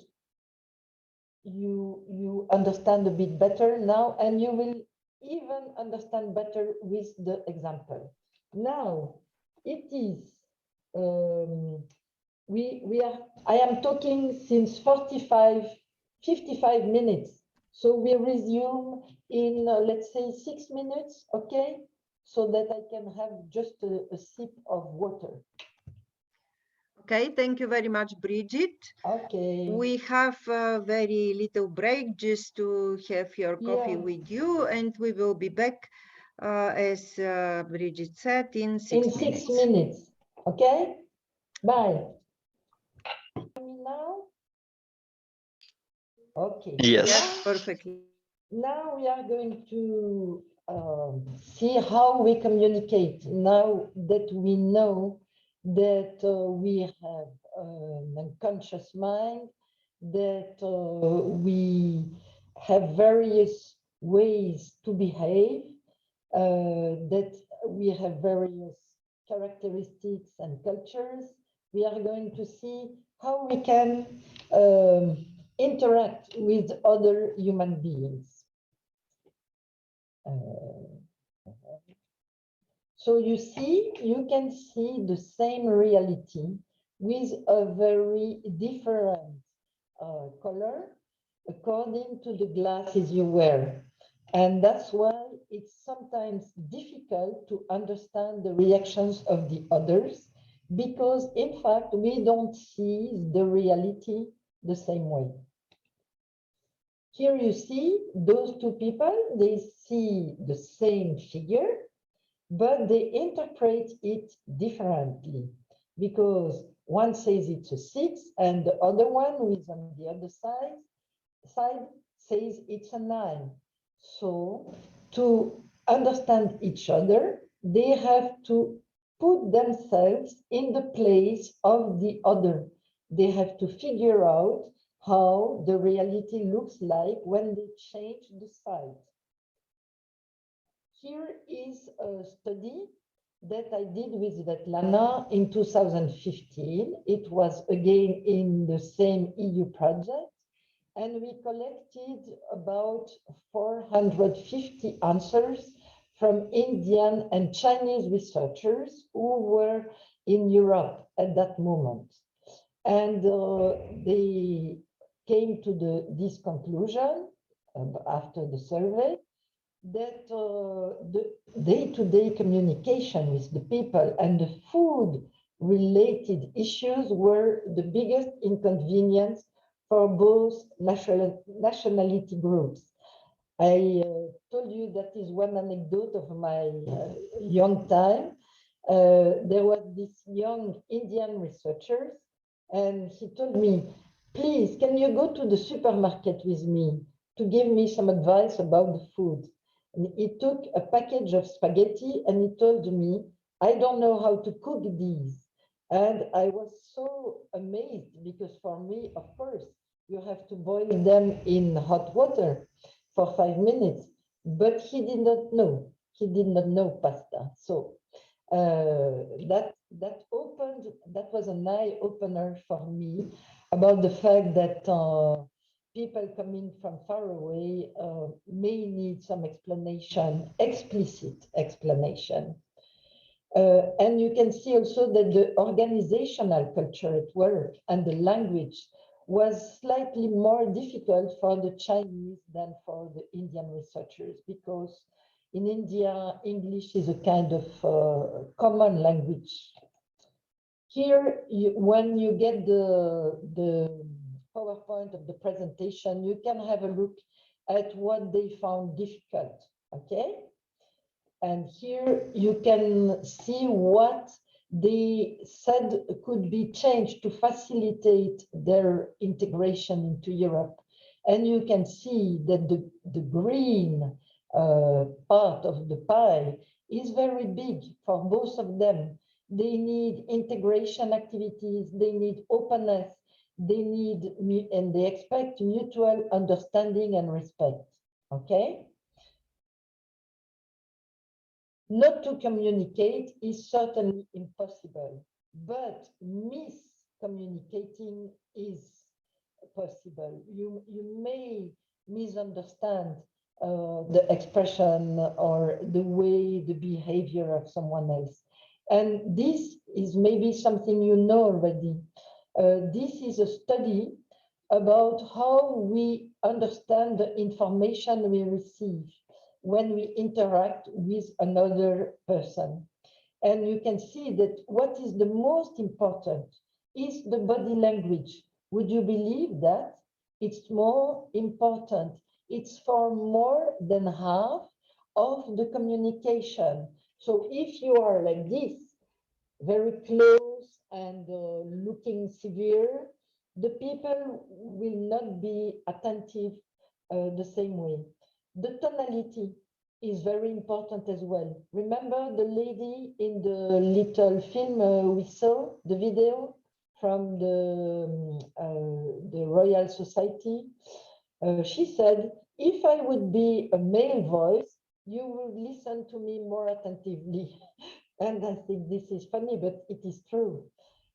you understand a bit better now, and you will even understand better with the example. Now, it is, I am talking since 55 minutes. So we resume in, let's say, 6 minutes, okay? So that I can have just a sip of water. Okay, thank you very much, Bridget. Okay. We have a very little break just to have your coffee with you, and we will be back, as Bridget said, in 6 minutes. 6 minutes, okay? Bye. Now? Okay. Yes. Yes, perfectly. Now we are going to see how we communicate. Now that we know that we have an unconscious mind, that we have various ways to behave, that we have various characteristics and cultures, we are going to see how we can interact with other human beings. So you can see the same reality with a very different color according to the glasses you wear. And that's why it's sometimes difficult to understand the reactions of the others, because in fact, we don't see the reality the same way. Here you see those 2 people, they see the same figure, but they interpret it differently, because one says it's a 6 and the other one who is on the other side says it's a 9. So to understand each other, they have to put themselves in the place of the other. They have to figure out how the reality looks like when they change the side. Here is a study that I did with Svetlana in 2015. It was again in the same EU project, and we collected about 450 answers from Indian and Chinese researchers who were in Europe at that moment. And they came to this conclusion. after the survey, that the day-to-day communication with the people and the food-related issues were the biggest inconvenience for both nationality groups. I told you that is one anecdote of my young time. There was this young Indian researcher, and he told me, please, can you go to the supermarket with me to give me some advice about the food? And he took a package of spaghetti and he told me, I don't know how to cook these. And I was so amazed because for me, of course, you have to boil them in hot water for 5 minutes, but he did not know. He did not know pasta. So that was an eye opener for me about the fact that people coming from far away may need some explanation, explicit explanation. And you can see also that the organizational culture at work and the language was slightly more difficult for the Chinese than for the Indian researchers, because in India, English is a kind of common language. Here, when you get the PowerPoint of the presentation, you can have a look at what they found difficult, okay? And here you can see what they said could be changed to facilitate their integration into Europe. And you can see that the green part of the pie is very big for both of them. They need integration activities, they need openness, they need, and they expect mutual understanding and respect, okay? Not to communicate is certainly impossible, but miscommunicating is possible. You may misunderstand the expression or the way, the behavior of someone else. And this is maybe something you know already. This is a study about how we understand the information we receive when we interact with another person. And you can see that what is the most important is the body language. Would you believe that? It's more important. It's for more than half of the communication. So if you are like this, very close and looking severe, the people will not be attentive the same way. The tonality is very important as well. Remember the lady in the little film we saw, the video from the Royal Society? She said, if I would be a male voice, you would listen to me more attentively. And I think this is funny, but it is true.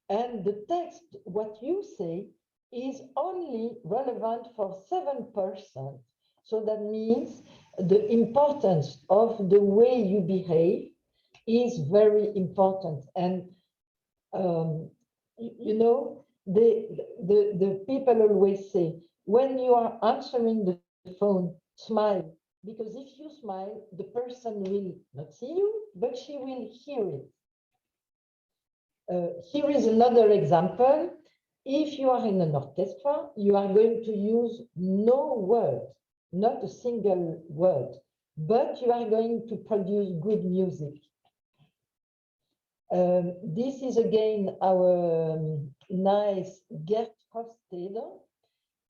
And the text, what you say, is only relevant for 7%. So that means the importance of the way you behave is very important. And, you know, the people always say, when you are answering the phone, smile. Because if you smile, the person will not see you, but she will hear it. Here is another example. If you are in an orchestra, you are going to use no word, not a single word, but you are going to produce good music. This is again our nice Gert Hofstede,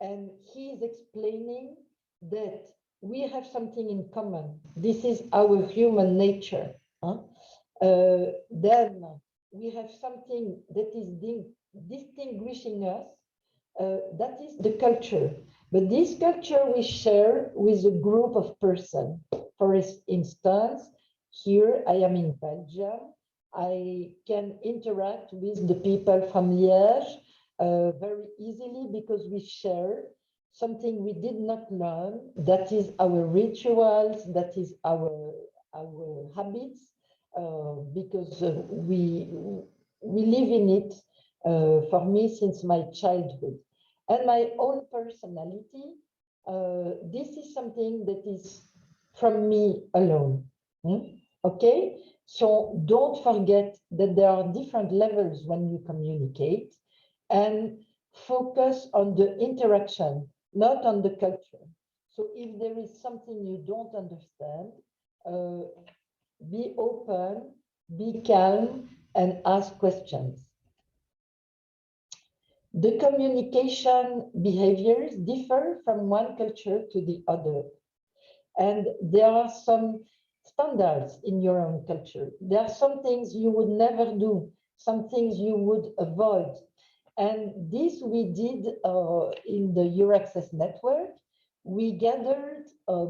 and he is explaining that we have something in common. This is our human nature. Then we have something that is distinguishing us. That is the culture. But this culture we share with a group of persons. For instance, here I am in Belgium. I can interact with the people from Liège very easily because we share something we did not learn. That is our rituals, that is our habits, because we live in it for me since my childhood. And my own personality This is something that is from me alone. Okay, so don't forget that there are different levels when you communicate, and focus on the interaction, not on the culture. So if there is something you don't understand, be open, be calm, and ask questions. The communication behaviors differ from one culture to the other. And there are some standards in your own culture. There are some things you would never do, some things you would avoid. And this we did in the EURAXESS network. We gathered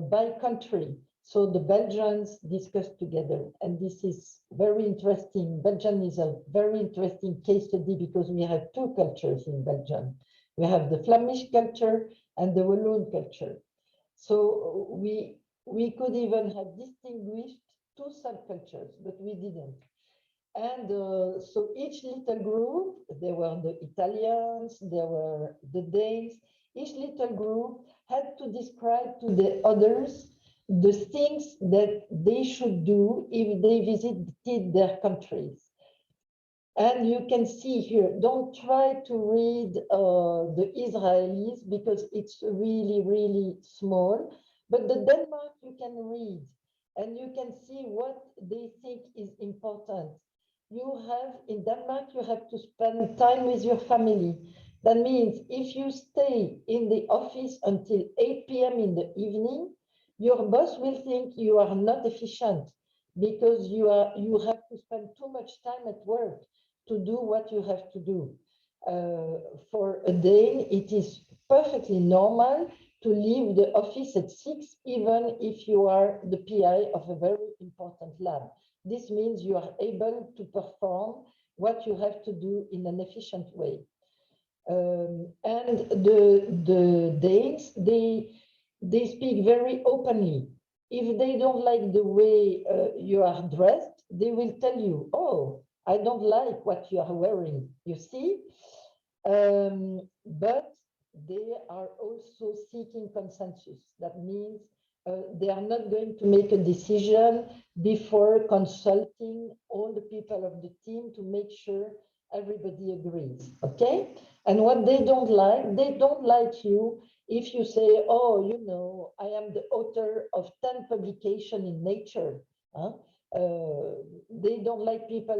by country. So the Belgians discussed together, and this is very interesting. Belgium is a very interesting case study because we have two cultures in Belgium. We have the Flemish culture and the Walloon culture. So we could even have distinguished two subcultures, but we didn't. And so each little group, there were the Italians, there were the Danes, each little group had to describe to the others the things that they should do if they visited their countries. And you can see here, don't try to read the Israelis because it's really, really small, but the Denmark you can read and you can see what they think is important. You have, in Denmark, you have to spend time with your family. That means if you stay in the office until 8 p.m. in the evening, your boss will think you are not efficient because you have to spend too much time at work to do what you have to do. For a Dane, it is perfectly normal to leave the office at 6, even if you are the PI of a very important lab. This means you are able to perform what you have to do in an efficient way. And the Danes, they speak very openly. If they don't like the way you are dressed, they will tell you, oh, I don't like what you are wearing, you see? But they are also seeking consensus. That means they are not going to make a decision before consulting all the people of the team to make sure everybody agrees, okay? And what they don't like you if you say, oh, you know, I am the author of 10 publications in Nature. Huh? They don't like people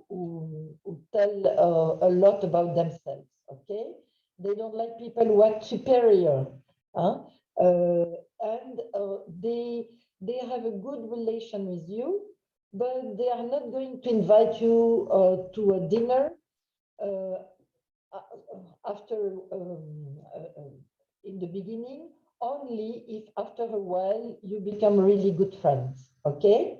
who tell a lot about themselves, okay? They don't like people who are superior. Huh? And they have a good relation with you, but they are not going to invite you to a dinner after in the beginning, only if after a while you become really good friends, okay?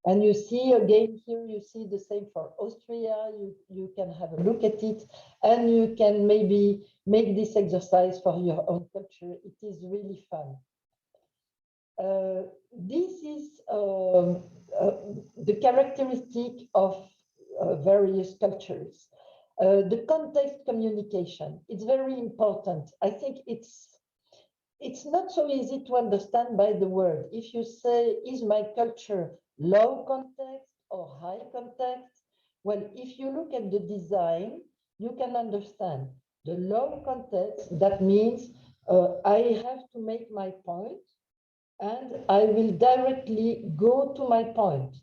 And you see again here, you see the same for Austria. You can have a look at it, and you can maybe make this exercise for your own culture. It is really fun. This is the characteristic of various cultures. The context communication, it's very important. I think it's not so easy to understand by the word. If you say, is my culture low context or high context? Well, if you look at the design, you can understand. The low context, that means I have to make my point and I will directly go to my point.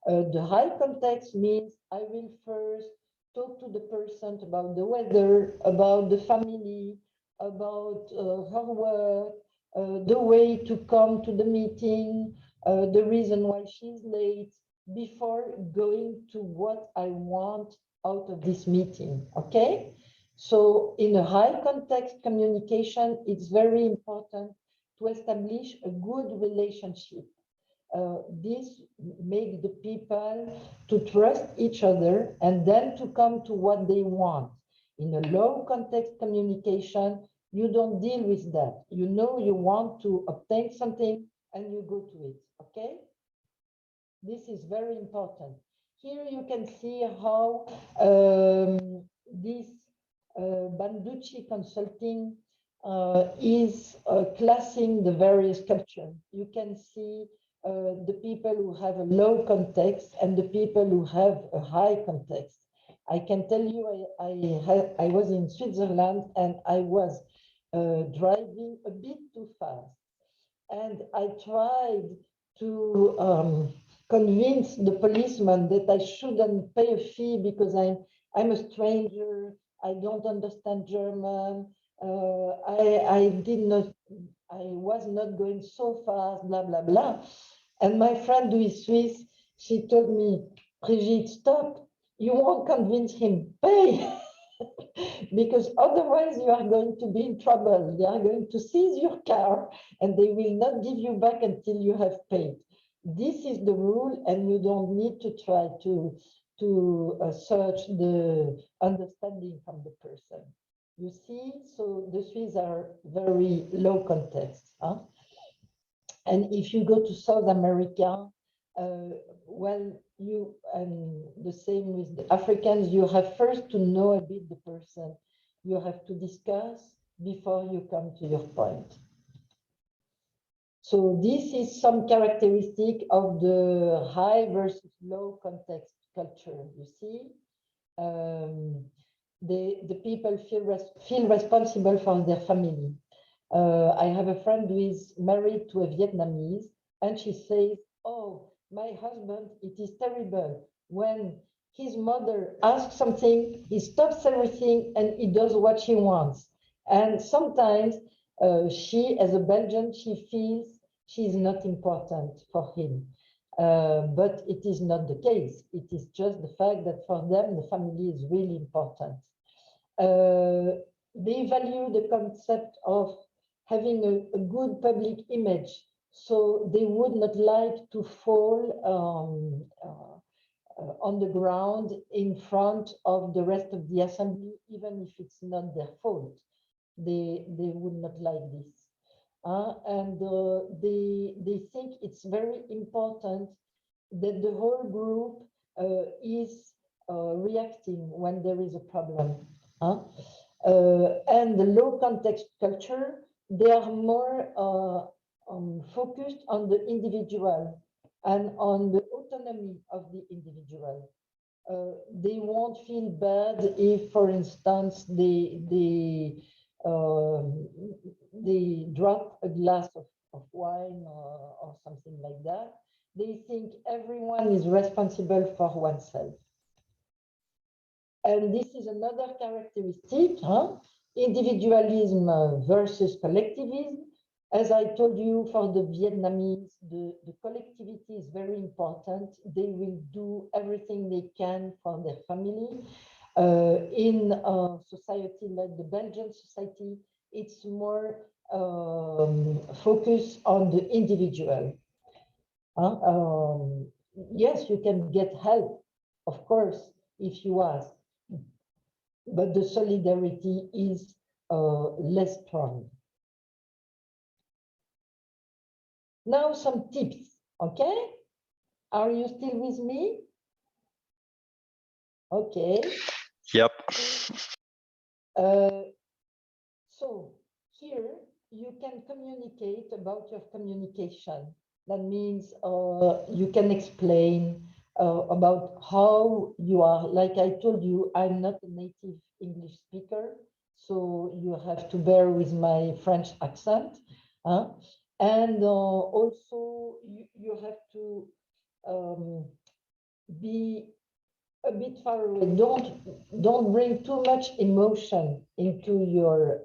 The high context means I will first talk to the person about the weather, about the family, about her work, the way to come to the meeting, the reason why she's late, before going to what I want out of this meeting, okay? So in a high context communication, it's very important to establish a good relationship. This makes the people to trust each other and then to come to what they want. In a low context communication, you don't deal with that. You know you want to obtain something and you go to it, okay? This is very important. Here you can see how this Banducci Consulting is classing the various cultures. You can see the people who have a low context and the people who have a high context. I can tell you, I was in Switzerland and I was driving a bit too fast. And I tried to convince the policeman that I shouldn't pay a fee because I'm a stranger, I don't understand German, I was not going so fast, blah, blah, blah. And my friend who is Swiss, she told me, Brigitte, stop, you won't convince him, pay. Because otherwise you are going to be in trouble. They are going to seize your car and they will not give you back until you have paid. This is the rule, and you don't need to try to search the understanding from the person. You see, so the Swiss are very low context. Huh? And if you go to South America, well, and the same with the Africans, you have first to know a bit the person. You have to discuss before you come to your point. So this is some characteristic of the high versus low context culture. You see, the people feel responsible for their family. I have a friend who is married to a Vietnamese, and she says, "Oh, my husband, it is terrible. When his mother asks something, he stops everything and he does what she wants." And sometimes she, as a Belgian, she feels she is not important for him. But it is not the case. It is just the fact that for them, the family is really important. They value the concept of having a good public image. So they would not like to fall on the ground in front of the rest of the assembly, even if it's not their fault. They would not like this. And they think it's very important that the whole group is reacting when there is a problem. And the low context culture, they are more focused on the individual and on the autonomy of the individual. They won't feel bad if, for instance, they drop a glass of wine or something like that. They think everyone is responsible for oneself. And this is another characteristic, individualism versus collectivism. As I told you, for the Vietnamese, the collectivity is very important. They will do everything they can for their family. In a society like the Belgian society, it's more focused on the individual. Yes, you can get help, of course, if you ask, but the solidarity is less strong. Now some tips, okay? Are you still with me? Okay. Yep. So here you can communicate about your communication. That means you can explain about how you are. Like I told you, I'm not a native English speaker, so you have to bear with my French accent. And also you have to be a bit far away. Don't bring too much emotion into your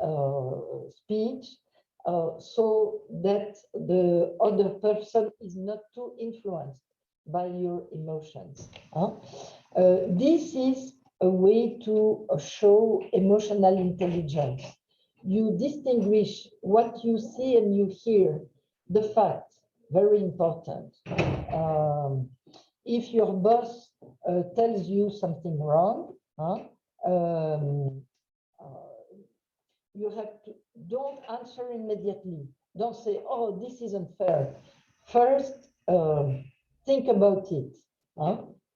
speech, so that the other person is not too influenced by your emotions. This is a way to show emotional intelligence. You distinguish what you see and you hear, the facts, very important. If your boss tells you something wrong, you have to, don't answer immediately. Don't say, oh, this isn't fair. First, think about it,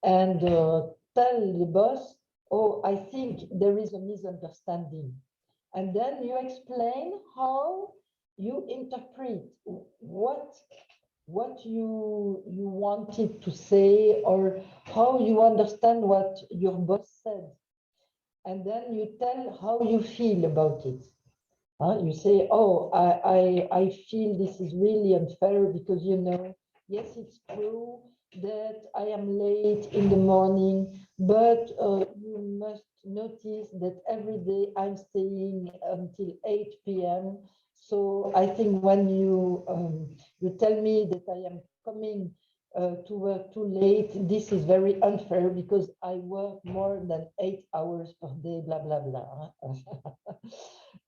and tell the boss, oh, I think there is a misunderstanding. And then you explain how you interpret what you wanted to say, or how you understand what your boss said. And then you tell how you feel about it. You say, oh, I feel this is really unfair because, you know, yes, it's true that I am late in the morning, but you must notice that every day I'm staying until 8 p.m. So I think when you tell me that I am coming to work too late, this is very unfair because I work more than 8 hours per day, blah, blah, blah.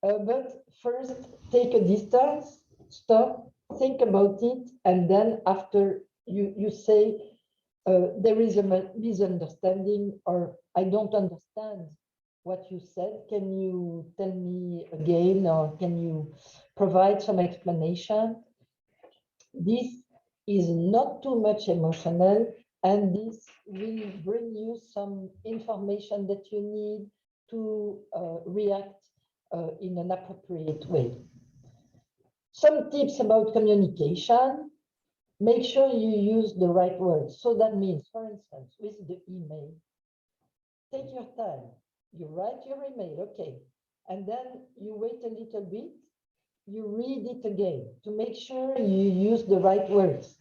But first, take a distance, stop, think about it, and then after you say, there is a misunderstanding, or I don't understand what you said. Can you tell me again, or can you provide some explanation? This is not too much emotional, and this will bring you some information that you need to react in an appropriate way. Some tips about communication. Make sure you use the right words. So that means, for instance, with the email, take your time. You write your email, okay. And then you wait a little bit. You read it again to make sure you use the right words.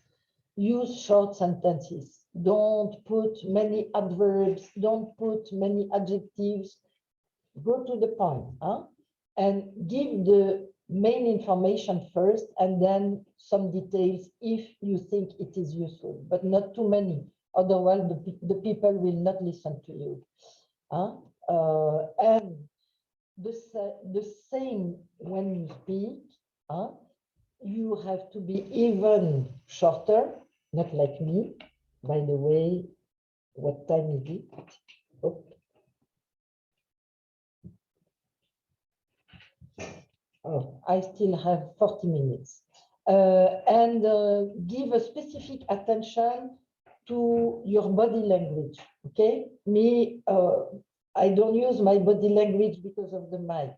Use short sentences. Don't put many adverbs. Don't put many adjectives. Go to the point, and give the main information first, and then some details if you think it is useful, but not too many. Otherwise, the people will not listen to you. And the same when you speak. You have to be even shorter, not like me. By the way, what time is it? Oh. Oh, I still have 40 minutes. And give a specific attention to your body language, okay? Me, I don't use my body language because of the mic.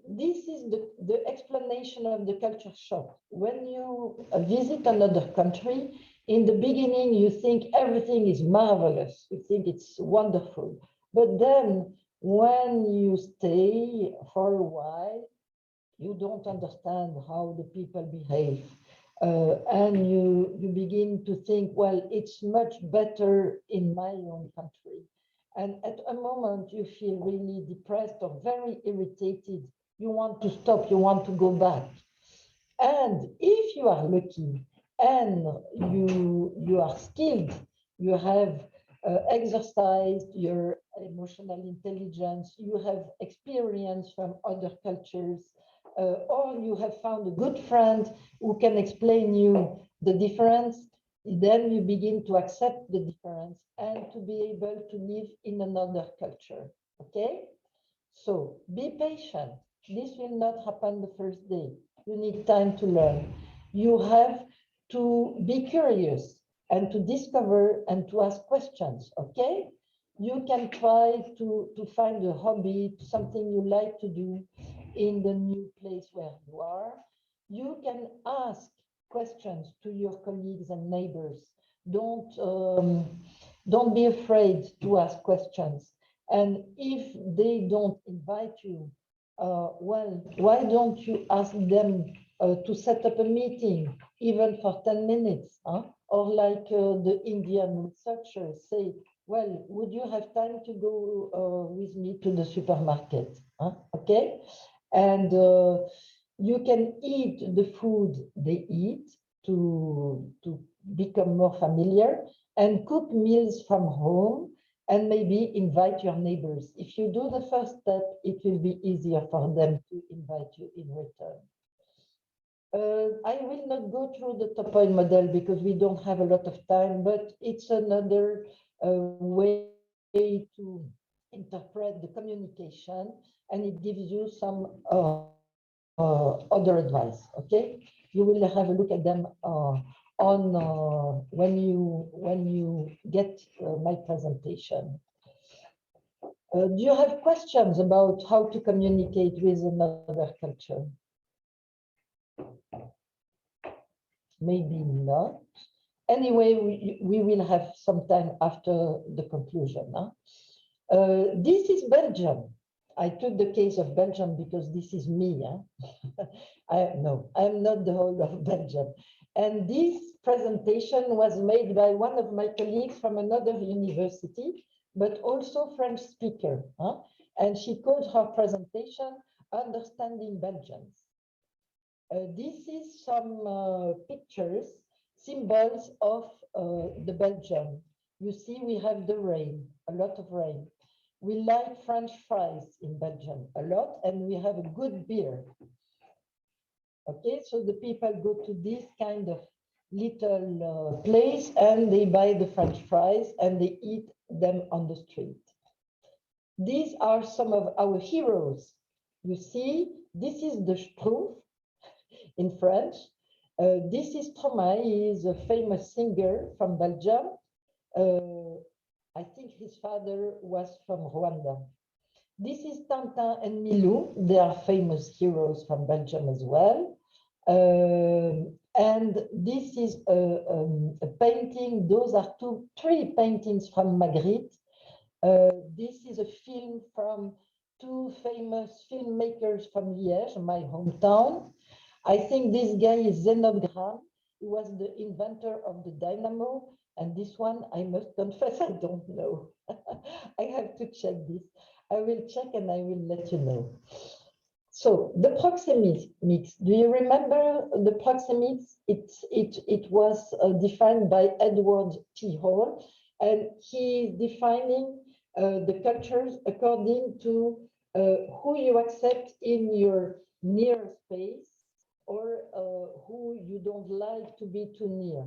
This is the explanation of the culture shock. When you visit another country, in the beginning, you think everything is marvelous. You think it's wonderful. But then when you stay for a while, you don't understand how the people behave. And you begin to think, well, it's much better in my own country. And at a moment you feel really depressed or very irritated. You want to stop, you want to go back. And if you are lucky and you are skilled, you have exercised your emotional intelligence, you have experience from other cultures, or you have found a good friend who can explain you the difference, then you begin to accept the difference and to be able to live in another culture, okay? So be patient. This will not happen the first day. You need time to learn. You have to be curious and to discover and to ask questions, okay? You can try to find a hobby, something you like to do in the new place where you are. You can ask questions to your colleagues and neighbors. Don't be afraid to ask questions. And if they don't invite you, well, why don't you ask them to set up a meeting, even for 10 minutes? Or like the Indian researchers say, well, would you have time to go with me to the supermarket? Okay? And you can eat the food they eat to become more familiar, and cook meals from home, and maybe invite your neighbors. If you do the first step, it will be easier for them to invite you in return. I will not go through the top-point model because we don't have a lot of time, but it's another way to interpret the communication, and it gives you some other advice, okay? You will have a look at them when you get my presentation. Do you have questions about how to communicate with another culture? Maybe not. Anyway, we will have some time after the conclusion. Huh? This is Belgium. I took the case of Belgium because this is me. Huh? No, I'm not the whole of Belgium. And this presentation was made by one of my colleagues from another university, but also French speaker. Huh? And she called her presentation Understanding Belgians. This is some pictures, symbols of the Belgium. You see, we have the rain, a lot of rain. We like French fries in Belgium a lot, and we have a good beer. Okay, so the people go to this kind of little place and they buy the French fries and they eat them on the street. These are some of our heroes. You see, this is the Schtroumpf in French. This is Stromae. He is a famous singer from Belgium. I think his father was from Rwanda. This is Tintin and Milou. They are famous heroes from Belgium as well. And this is a painting. Those are three paintings from Magritte. This is a film from two famous filmmakers from Liège, my hometown. I think this guy is Zenogram. He was the inventor of the dynamo. And this one, I must confess, I don't know. I have to check this. I will check and I will let you know. So the proxemics, do you remember the proxemics? It was defined by Edward T. Hall, and he is defining the cultures according to who you accept in your near space or who you don't like to be too near.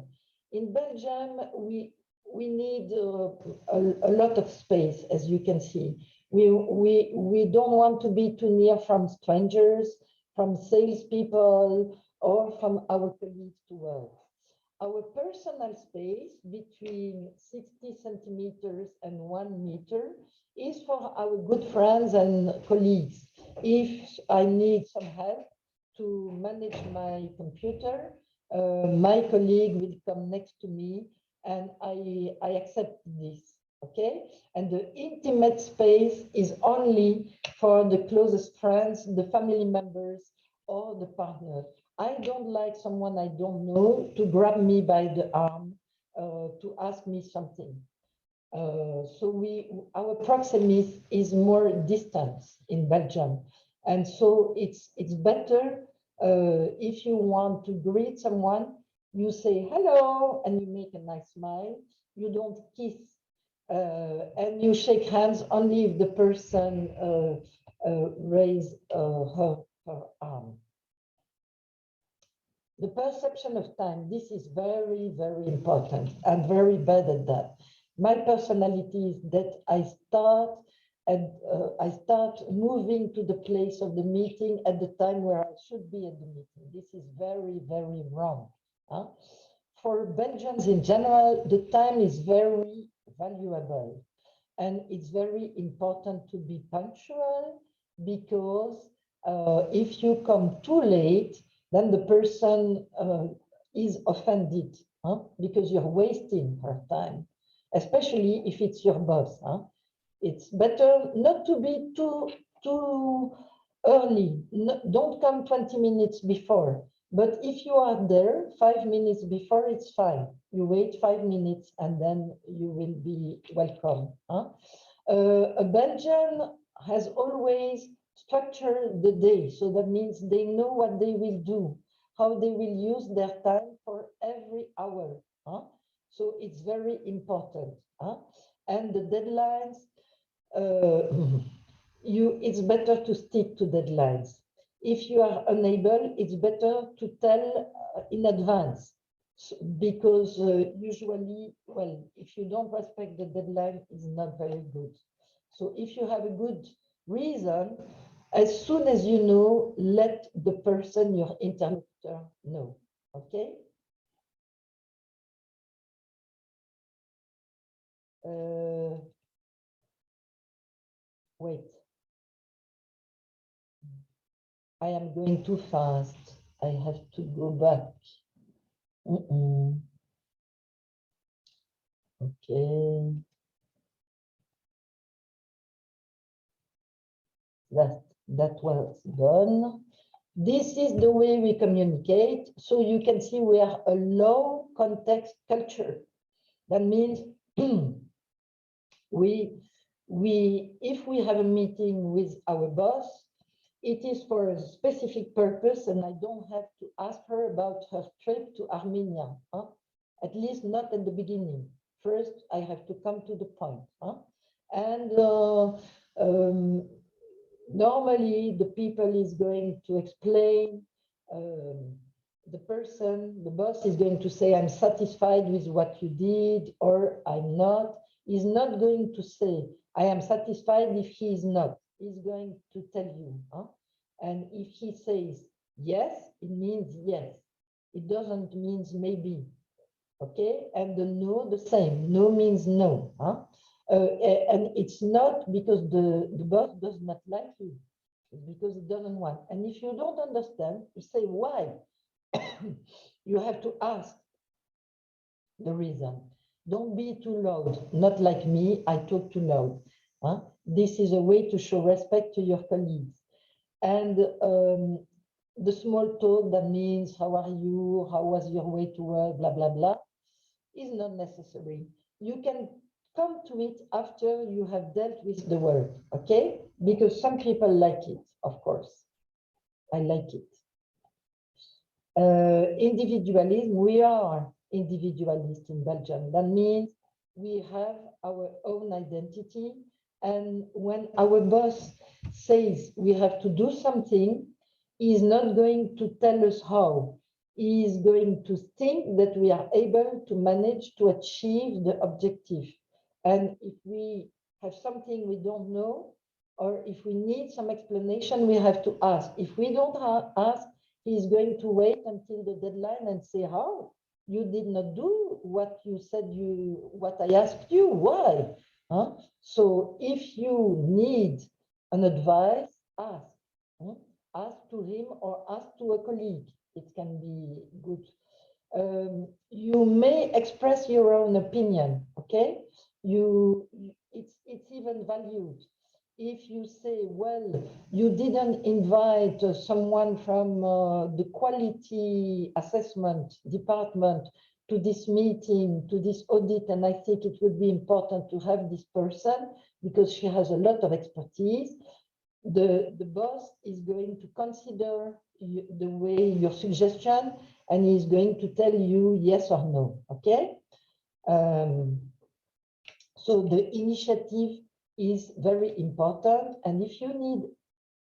In Belgium, we need a lot of space, as you can see. We don't want to be too near from strangers, from salespeople, or from our colleagues to work. Our personal space between 60 centimeters and 1 meter is for our good friends and colleagues. If I need some help to manage my computer, my colleague will come next to me and I accept this. Okay, and the intimate space is only for the closest friends, the family members, or the partner. I don't like someone I don't know to grab me by the arm to ask me something. So our proxemics is more distance in Belgium, and so it's better if you want to greet someone, you say hello and you make a nice smile. You don't kiss. And you shake hands only if the person raise her arm. The perception of time, this is very, very important. I'm very bad at that. My personality is that I start moving to the place of the meeting at the time where I should be at the meeting. This is very, very wrong. Huh? For Belgians in general, the time is very valuable. And it's very important to be punctual because if you come too late, then the person is offended because you're wasting her time, especially if it's your boss. It's better not to be too early. No, don't come 20 minutes before. But if you are there 5 minutes before, it's fine. You wait 5 minutes and then you will be welcome. A Belgian has always structured the day. So that means they know what they will do, how they will use their time for every hour. So it's very important. And the deadlines, it's better to stick to deadlines. If you are unable, it's better to tell in advance because usually, well, if you don't respect the deadline, it's not very good. So if you have a good reason, as soon as you know, let the person, your interlocutor, know, okay? Wait. I am going too fast. I have to go back. Okay. That was done. This is the way we communicate. So you can see we are a low context culture. That means if we have a meeting with our boss, it is for a specific purpose, and I don't have to ask her about her trip to Armenia. At least not at the beginning. First, I have to come to the point. And normally, the people is going to explain. The boss is going to say, I'm satisfied with what you did, or I'm not. He's not going to say, I am satisfied if he is not. He's going to tell you. And if he says yes, it means yes. It doesn't mean maybe. Okay? And the no, the same. No means no. And it's not because the boss does not like you. It's because it doesn't want. And if you don't understand, you say why. You have to ask the reason. Don't be too loud. Not like me, I talk too loud. This is a way to show respect to your colleagues. And the small talk that means, how are you? How was your way to work? Blah, blah, blah, is not necessary. You can come to it after you have dealt with the work, okay? Because some people like it, of course. I like it. Individualism, we are individualists in Belgium. That means we have our own identity. And when our boss says we have to do something, he is not going to tell us how. He is going to think that we are able to manage to achieve the objective. And if we have something we don't know, or if we need some explanation, we have to ask. If we don't ask, he is going to wait until the deadline and say, how? You did not do what you said what I asked you, why? So if you need an advice, ask. Ask to him or ask to a colleague. It can be good. You may express your own opinion, okay? It's even valued. If you say, well, you didn't invite someone from the quality assessment department to this meeting, to this audit, and I think it would be important to have this person because she has a lot of expertise, the boss is going to consider the way your suggestion, and he's going to tell you yes or no, okay? So the initiative is very important. And if you need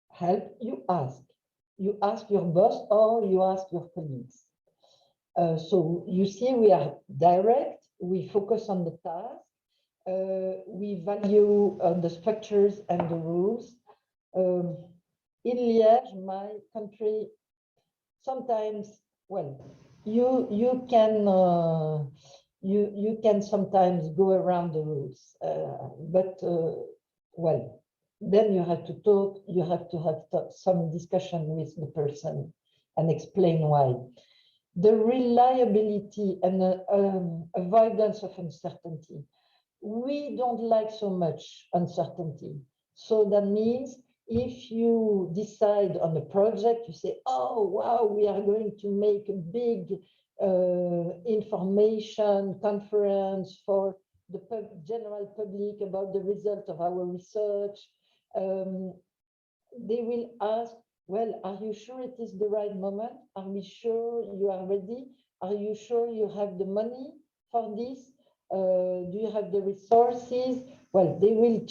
help, you ask. You ask your boss or you ask your colleagues. So you see, we are direct. We focus on the task. We value the structures and the rules. In Liège, my country, sometimes, well, you can sometimes go around the rules, but well, then you have to talk, you have to have some discussion with the person and explain why. The reliability and avoidance of uncertainty. We don't like so much uncertainty. So that means if you decide on a project, you say, oh, wow, we are going to make a big information conference for the general public about the result of our research. They will ask, well, are you sure it is the right moment? Are we sure you are ready? Are you sure you have the money for this? Do you have the resources? Well, they will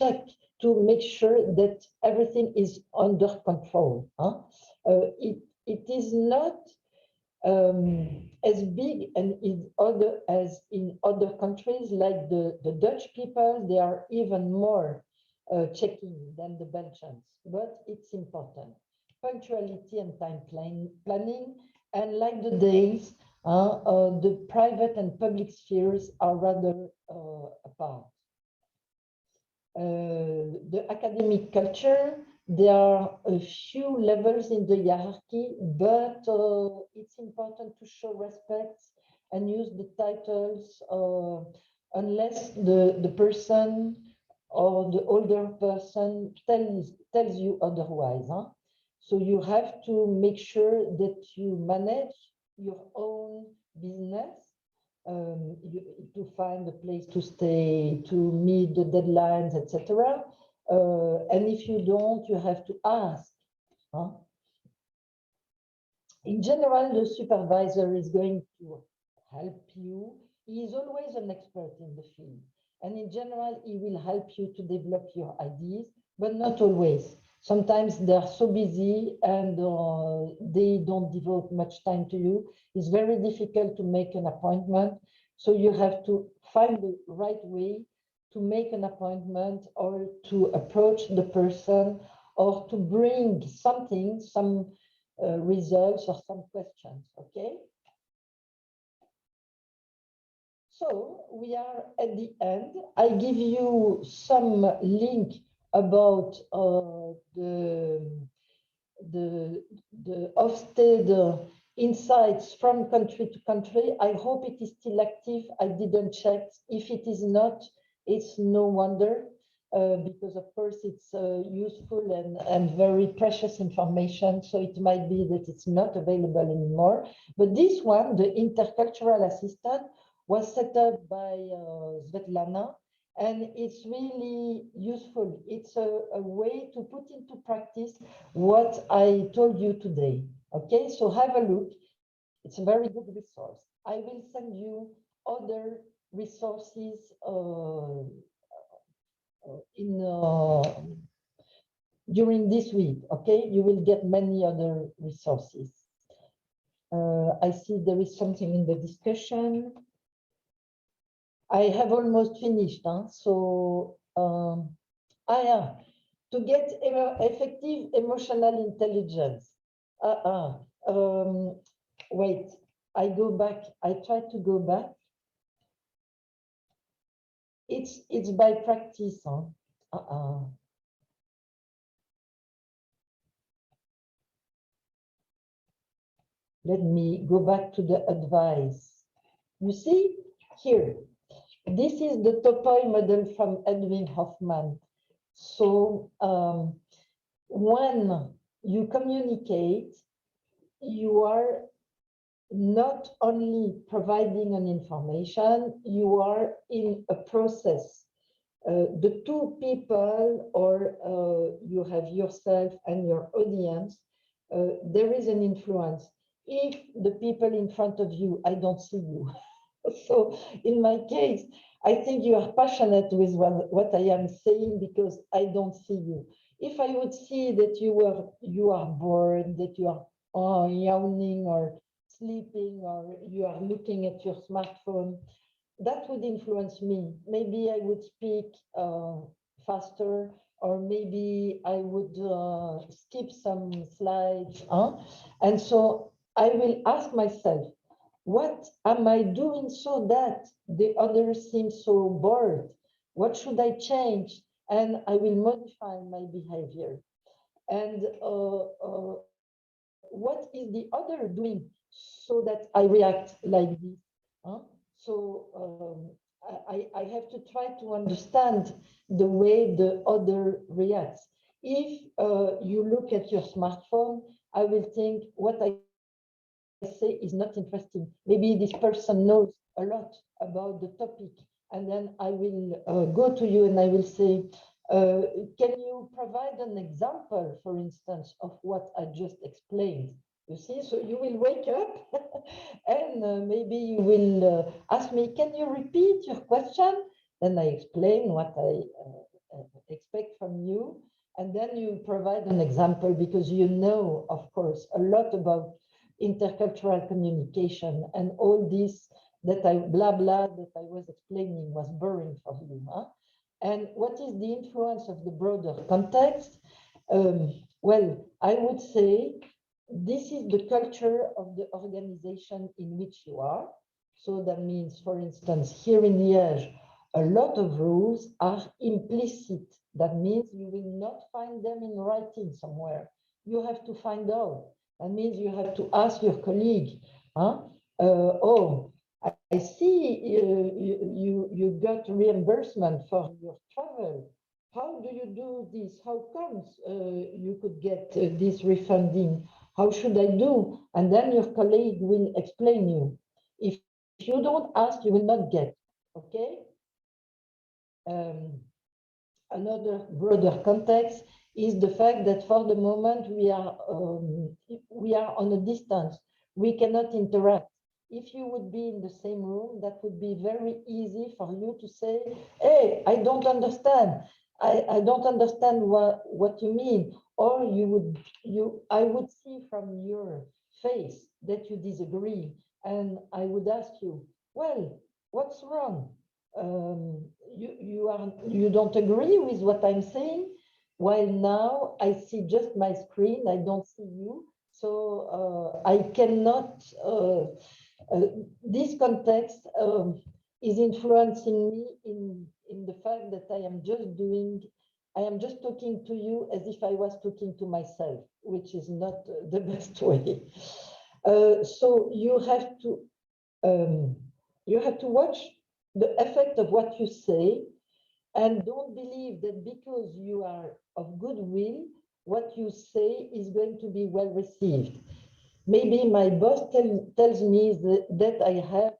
check to make sure that everything is under control. It is not as big and as in other countries, like the Dutch people, they are even more checking than the Belgians, but it's important. Punctuality and time planning, and like the days, the private and public spheres are rather apart. The academic culture, there are a few levels in the hierarchy, but it's important to show respect and use the titles unless the person or the older person tells you otherwise. Huh? So you have to make sure that you manage your own business, to find a place to stay, to meet the deadlines, etc. And if you don't, you have to ask. Huh? In general, the supervisor is going to help you. He is always an expert in the field. And in general, he will help you to develop your ideas, but not always. Sometimes they're so busy and they don't devote much time to you. It's very difficult to make an appointment. So you have to find the right way to make an appointment or to approach the person or to bring something, some results or some questions, okay? So we are at the end. I give you some link about the Ofsted insights from country to country. I hope it is still active. I didn't check. If it is not, it's no wonder, because of course it's useful and very precious information. So it might be that it's not available anymore. But this one, the intercultural assistant, was set up by Svetlana, and it's really useful. It's a way to put into practice what I told you today. Okay, so have a look. It's a very good resource. I will send you other resources during this week. Okay, you will get many other resources. I see there is something in the discussion. I have almost finished, huh? So yeah, to get effective emotional intelligence. Wait, I go back. I try to go back. It's by practice, huh? Let me go back to the advice. You see here. This is the Topoi model from Edwin Hoffman. So when you communicate, you are not only providing an information, you are in a process. The two people, or you have yourself and your audience, there is an influence. If the people in front of you, I don't see you. So in my case, I think you are passionate with what I am saying because I don't see you. If I would see that you are bored, that you are yawning or sleeping, or you are looking at your smartphone, that would influence me. Maybe I would speak faster, or maybe I would skip some slides. And so I will ask myself, what am I doing so that the others seem so bored? What should I change? And I will modify my behavior. And what is the other doing so that I react like this? So I have to try to understand the way the other reacts. If you look at your smartphone, I will think what I say is not interesting. Maybe this person knows a lot about the topic, and then I will go to you and I will say, can you provide an example, for instance, of what I just explained? You see, so you will wake up and maybe you will ask me, can you repeat your question? Then I explain what I expect from you. And then you provide an example because you know, of course, a lot about intercultural communication, and all this that I blah blah that I was explaining was boring for you. Huh? And what is the influence of the broader context? Well, I would say this is the culture of the organization in which you are. So that means, for instance, here in Liège, a lot of rules are implicit. That means you will not find them in writing somewhere. You have to find out. That means you have to ask your colleague, huh? Oh, I see you got reimbursement for your travel. How do you do this? How comes you could get this refunding? How should I do? And then your colleague will explain you. If you don't ask, you will not get, okay? Another broader context is the fact that for the moment we are on a distance. We cannot interact. If you would be in the same room, that would be very easy for you to say, hey, I don't understand. I don't understand what you mean. Or I would see from your face that you disagree. And I would ask you, well, what's wrong? You don't agree with what I'm saying? While now I see just my screen, I don't see you. So I cannot, this context is influencing me in the fact that I am just talking to you as if I was talking to myself, which is not the best way. So you have to watch the effect of what you say, and don't believe that because you are of goodwill, what you say is going to be well received. Maybe my boss tells me that I have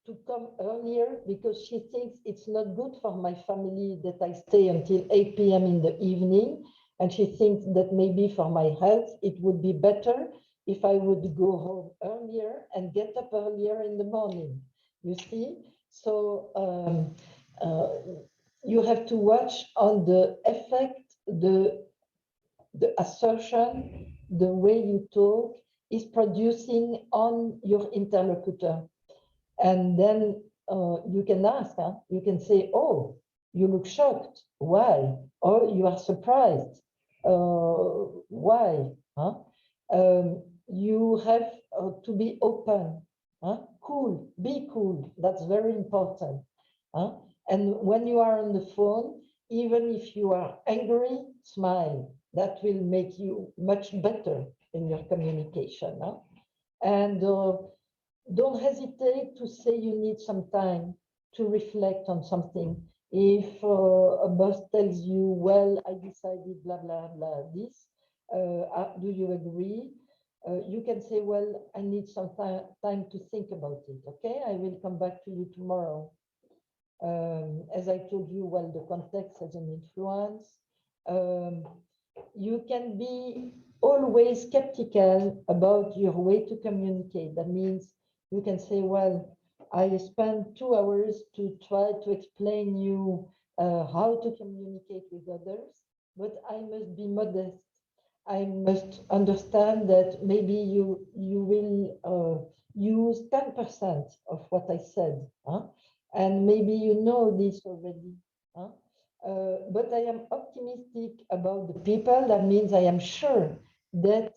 to come earlier because she thinks it's not good for my family that I stay until 8 p.m. in the evening. And she thinks that maybe for my health, it would be better if I would go home earlier and get up earlier in the morning. You see? So you have to watch on the effect, the assertion, the way you talk is producing on your interlocutor. And then you can ask, you can say, oh, you look shocked. Why? Or you are surprised. Why? You have to be open. Cool, be cool. That's very important. And when you are on the phone, even if you are angry, smile. That will make you much better in your communication. And don't hesitate to say you need some time to reflect on something. If a boss tells you, well, I decided blah, blah, blah, this, do you agree? You can say, well, I need some time to think about it. Okay, I will come back to you tomorrow. As I told you, well, the context has an influence. You can be always skeptical about your way to communicate. That means you can say, well, I spent 2 hours to try to explain you how to communicate with others, but I must be modest. I must understand that maybe you will use 10% of what I said. And maybe you know this already. But I am optimistic about the people. That means I am sure that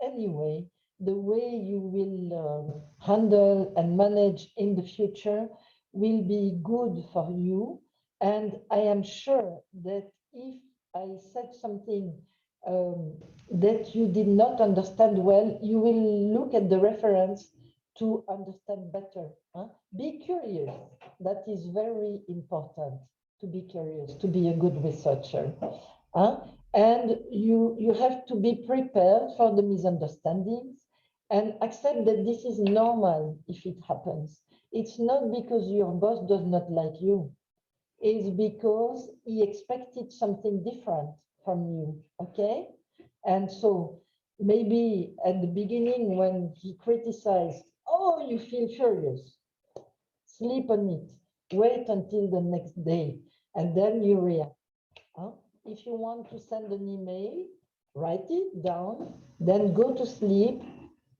anyway, the way you will handle and manage in the future will be good for you. And I am sure that if I said something that you did not understand well, you will look at the reference to understand better. Be curious. That is very important, to be curious, to be a good researcher. And you have to be prepared for the misunderstandings and accept that this is normal if it happens. It's not because your boss does not like you. It's because he expected something different from you, okay? And so maybe at the beginning when he criticized, oh, you feel furious, sleep on it, wait until the next day, and then you react. If you want to send an email, write it down, then go to sleep,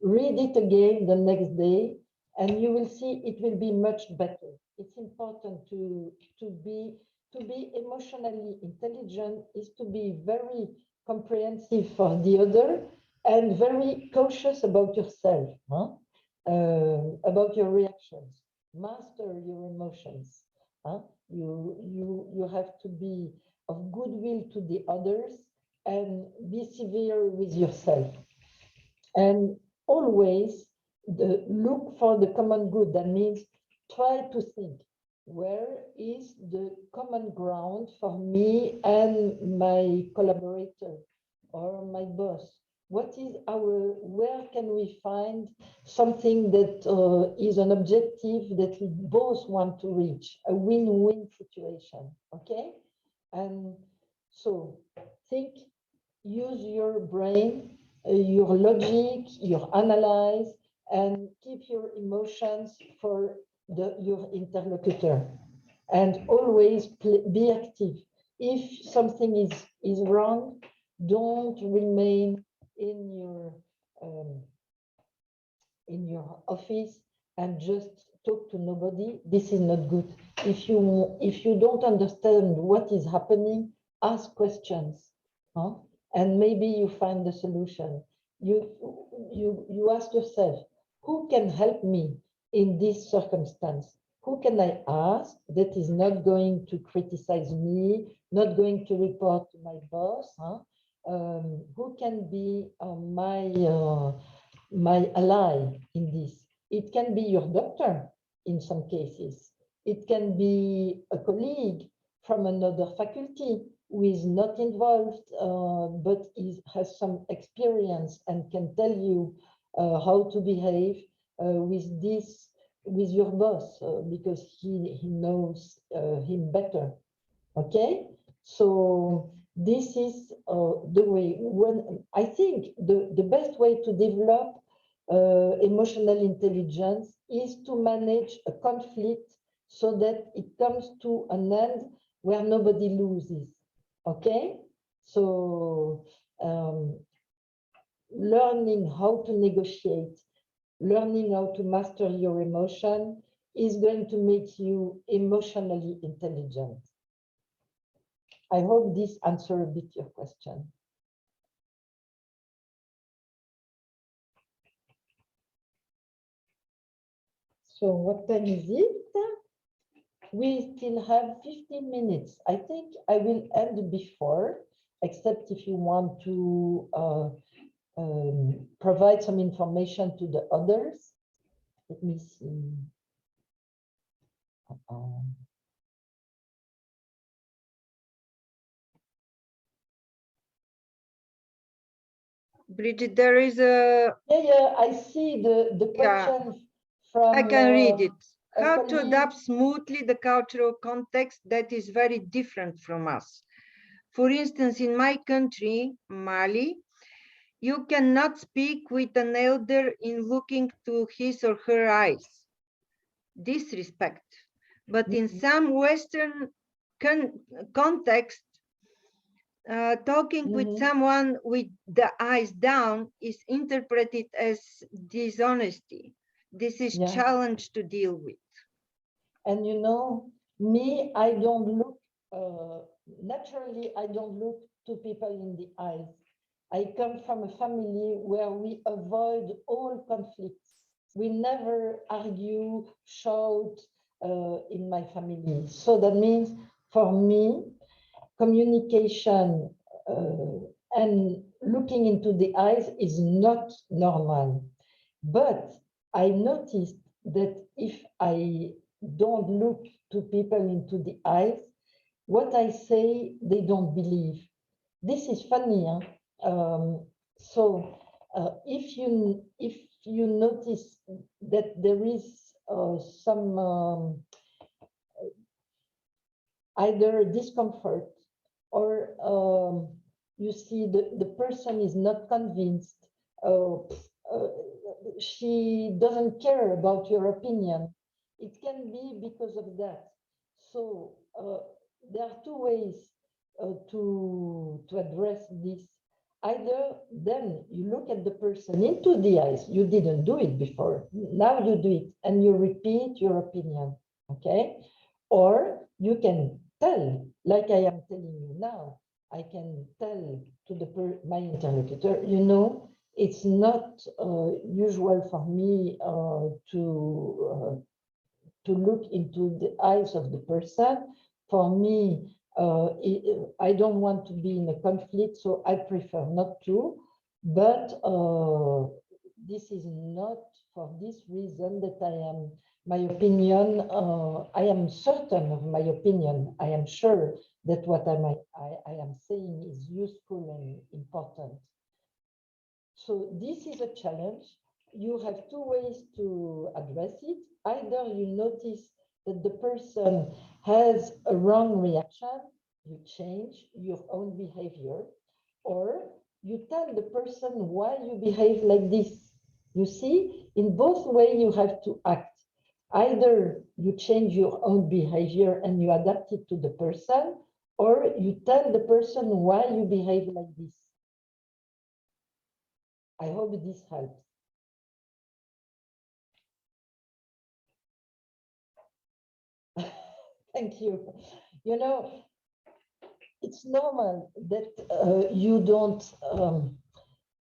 read it again the next day, and you will see it will be much better. It's important to be emotionally intelligent, is to be very comprehensive for the other and very cautious about yourself, about your reactions. Master your emotions. You have to be of goodwill to the others and be severe with yourself. And always look for the common good. That means try to think, where is the common ground for me and my collaborator or my boss? What is where can we find something that is an objective that we both want to reach, a win-win situation, okay? And so think, use your brain, your logic, your analyze, and keep your emotions for your interlocutor. And always be active. If something is wrong, don't remain in your office and just talk to nobody. This is not good. If you don't understand what is happening, ask questions, huh? And maybe you find the solution. You ask yourself, who can help me in this circumstance? Who can I ask that is not going to criticize me, not going to report to my boss? Huh? Who can be my ally in this? It can be your doctor in some cases. It can be a colleague from another faculty who is not involved, but has some experience and can tell you how to behave with your boss, because he knows him better. Okay, so this is the way. When I think the best way to develop emotional intelligence is to manage a conflict so that it comes to an end where nobody loses. Okay, so learning how to negotiate, learning how to master your emotion is going to make you emotionally intelligent. I hope this answers a bit your question. So what time is it? We still have 15 minutes. I think I will end before, except if you want to provide some information to the others. Let me see. Bridget, there is a... Yeah, I see the question from... I can read it. How to colleague. adapt smoothly the cultural context that is very different from us. For instance, in my country, Mali, you cannot speak with an elder in looking to his or her eyes. Disrespect. But in some Western context, talking with someone with the eyes down is interpreted as dishonesty. This is challenge to deal with. And you know, me, I don't look, naturally, I don't look to people in the eyes. I come from a family where we avoid all conflicts. We never argue, shout in my family. So that means for me, communication and looking into the eyes is not normal. But I noticed that if I don't look to people into the eyes, what I say, they don't believe. This is funny. Huh? So if you notice that there is some either discomfort or you see the person is not convinced, she doesn't care about your opinion, it can be because of that. So there are two ways to address this. Either then you look at the person into the eyes, you didn't do it before, now you do it and you repeat your opinion, okay? Or you can tell, like I am telling you now, I can tell to my interlocutor, you know, it's not usual for me to look into the eyes of the person. For me, I don't want to be in a conflict, so I prefer not to. But this is not for this reason that I am, my opinion, I am certain of my opinion. I am sure that what I am saying is useful and important. So this is a challenge. You have two ways to address it. Either you notice that the person has a wrong reaction, you change your own behavior, or you tell the person why you behave like this. You see, in both ways you have to act. Either you change your own behavior and you adapt it to the person, or you tell the person why you behave like this. I hope this helps. Thank you. You know, it's normal that you don't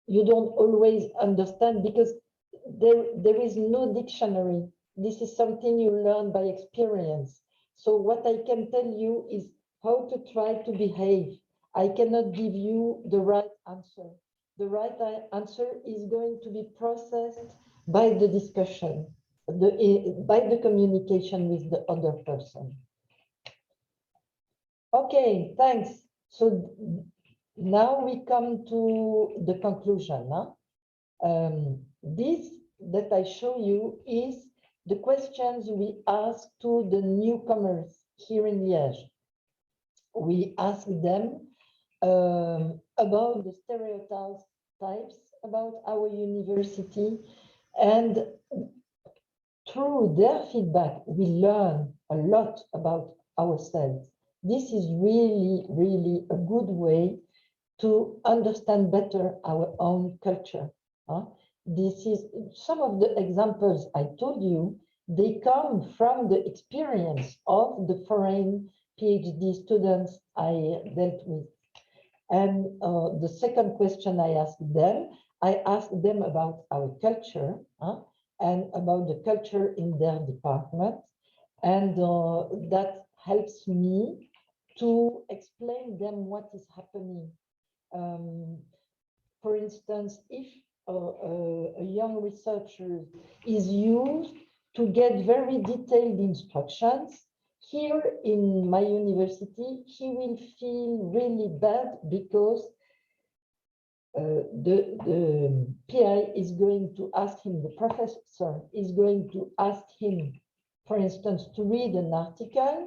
always understand, because there is no dictionary. This is something you learn by experience. So what I can tell you is how to try to behave. I cannot give you the right answer. The right answer is going to be processed by the discussion, by the communication with the other person. Okay, thanks. So now we come to the conclusion. This that I show you is the questions we ask to the newcomers here in Liège. We ask them about the stereotypes about our university, and through their feedback, we learn a lot about ourselves. This is really, really a good way to understand better our own culture. This is some of the examples I told you, they come from the experience of the foreign PhD students I dealt with. And the second question I asked them about our culture and about the culture in their department. And that helps me to explain them what is happening. For instance, if a young researcher is used to get very detailed instructions, here in my university, he will feel really bad because the PI is going to ask him, the professor is going to ask him, for instance, to read an article.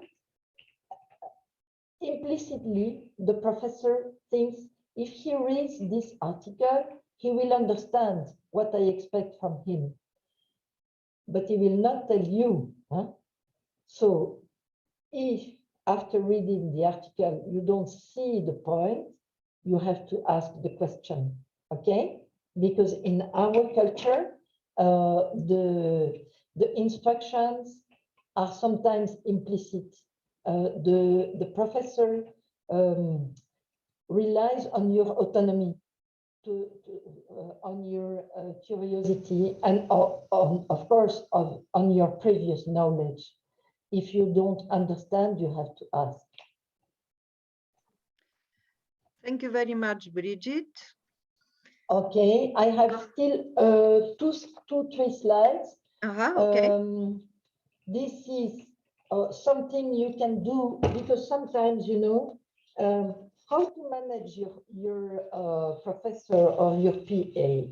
Implicitly, the professor thinks if he reads this article, he will understand what I expect from him. But he will not tell you. So if after reading the article, you don't see the point, you have to ask the question, okay? Because in our culture, the instructions are sometimes implicit. The professor relies on your autonomy, on your curiosity, and of course on your previous knowledge. If you don't understand, you have to ask. Thank you very much, Brigitte. Okay, I have still three slides. Okay. This is something you can do, because sometimes, you know, how to manage your professor or your PI.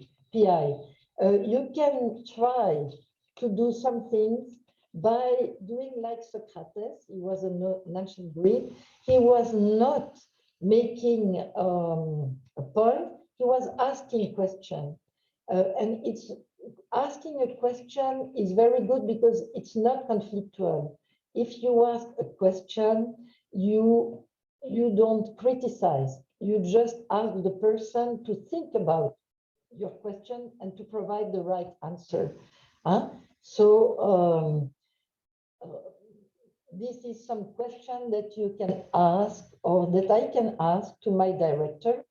You can try to do some things by doing like Socrates. He was an ancient Greek. He was not making a point. He was asking a question. And it's asking a question is very good because it's not conflictual. If you ask a question, you don't criticize. You just ask the person to think about your question and to provide the right answer. So this is some question that you can ask, or that I can ask to my director.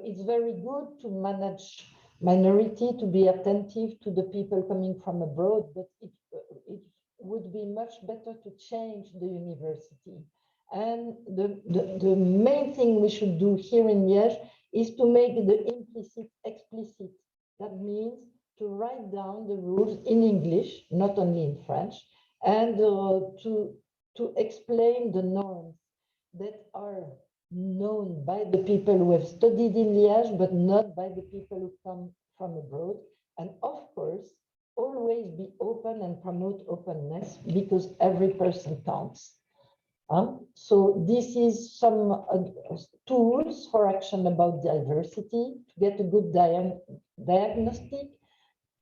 It's very good to manage minority, to be attentive to the people coming from abroad, but would be much better to change the university. And the main thing we should do here in Liège is to make the implicit explicit. That means to write down the rules in English, not only in French, and to explain the norms that are known by the people who have studied in Liège, but not by the people who come from abroad. And of course, always be open and promote openness, because every person counts. So this is some tools for action about diversity, to get a good diagnostic,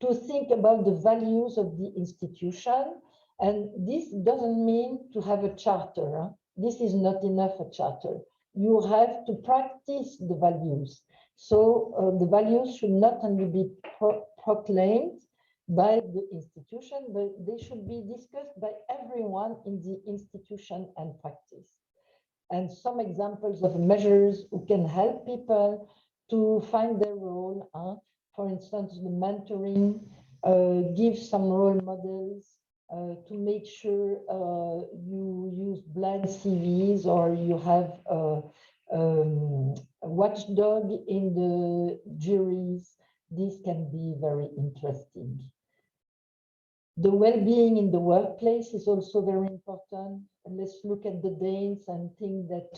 to think about the values of the institution. And this doesn't mean to have a charter. This is not enough, a charter. You have to practice the values. So the values should not only be proclaimed by the institution, but they should be discussed by everyone in the institution and practice. And some examples of measures who can help people to find their role. For instance, the mentoring, give some role models to make sure you use blind CVs, or you have a watchdog in the juries. This can be very interesting. The well-being in the workplace is also very important. And let's look at the Danes and think that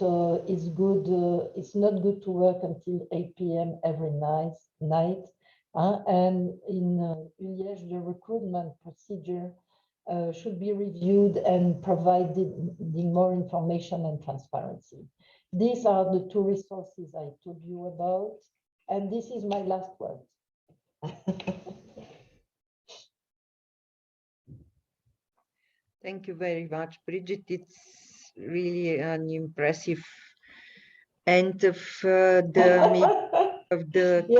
it's good. It's not good to work until 8 p.m. every night. And in Liège, the recruitment procedure should be reviewed and provided more information and transparency. These are the two resources I told you about. And this is my last word. Thank you very much, Bridget. It's really an impressive end of the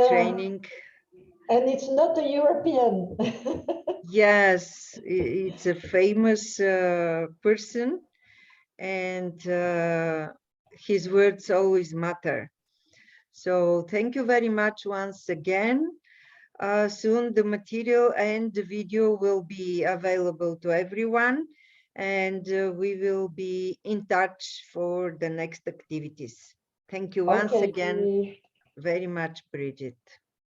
training. And it's not a European. Yes, it's a famous person, and his words always matter. So thank you very much once again. Soon the material and the video will be available to everyone, and we will be in touch for the next activities. Thank you once again very much, Bridget.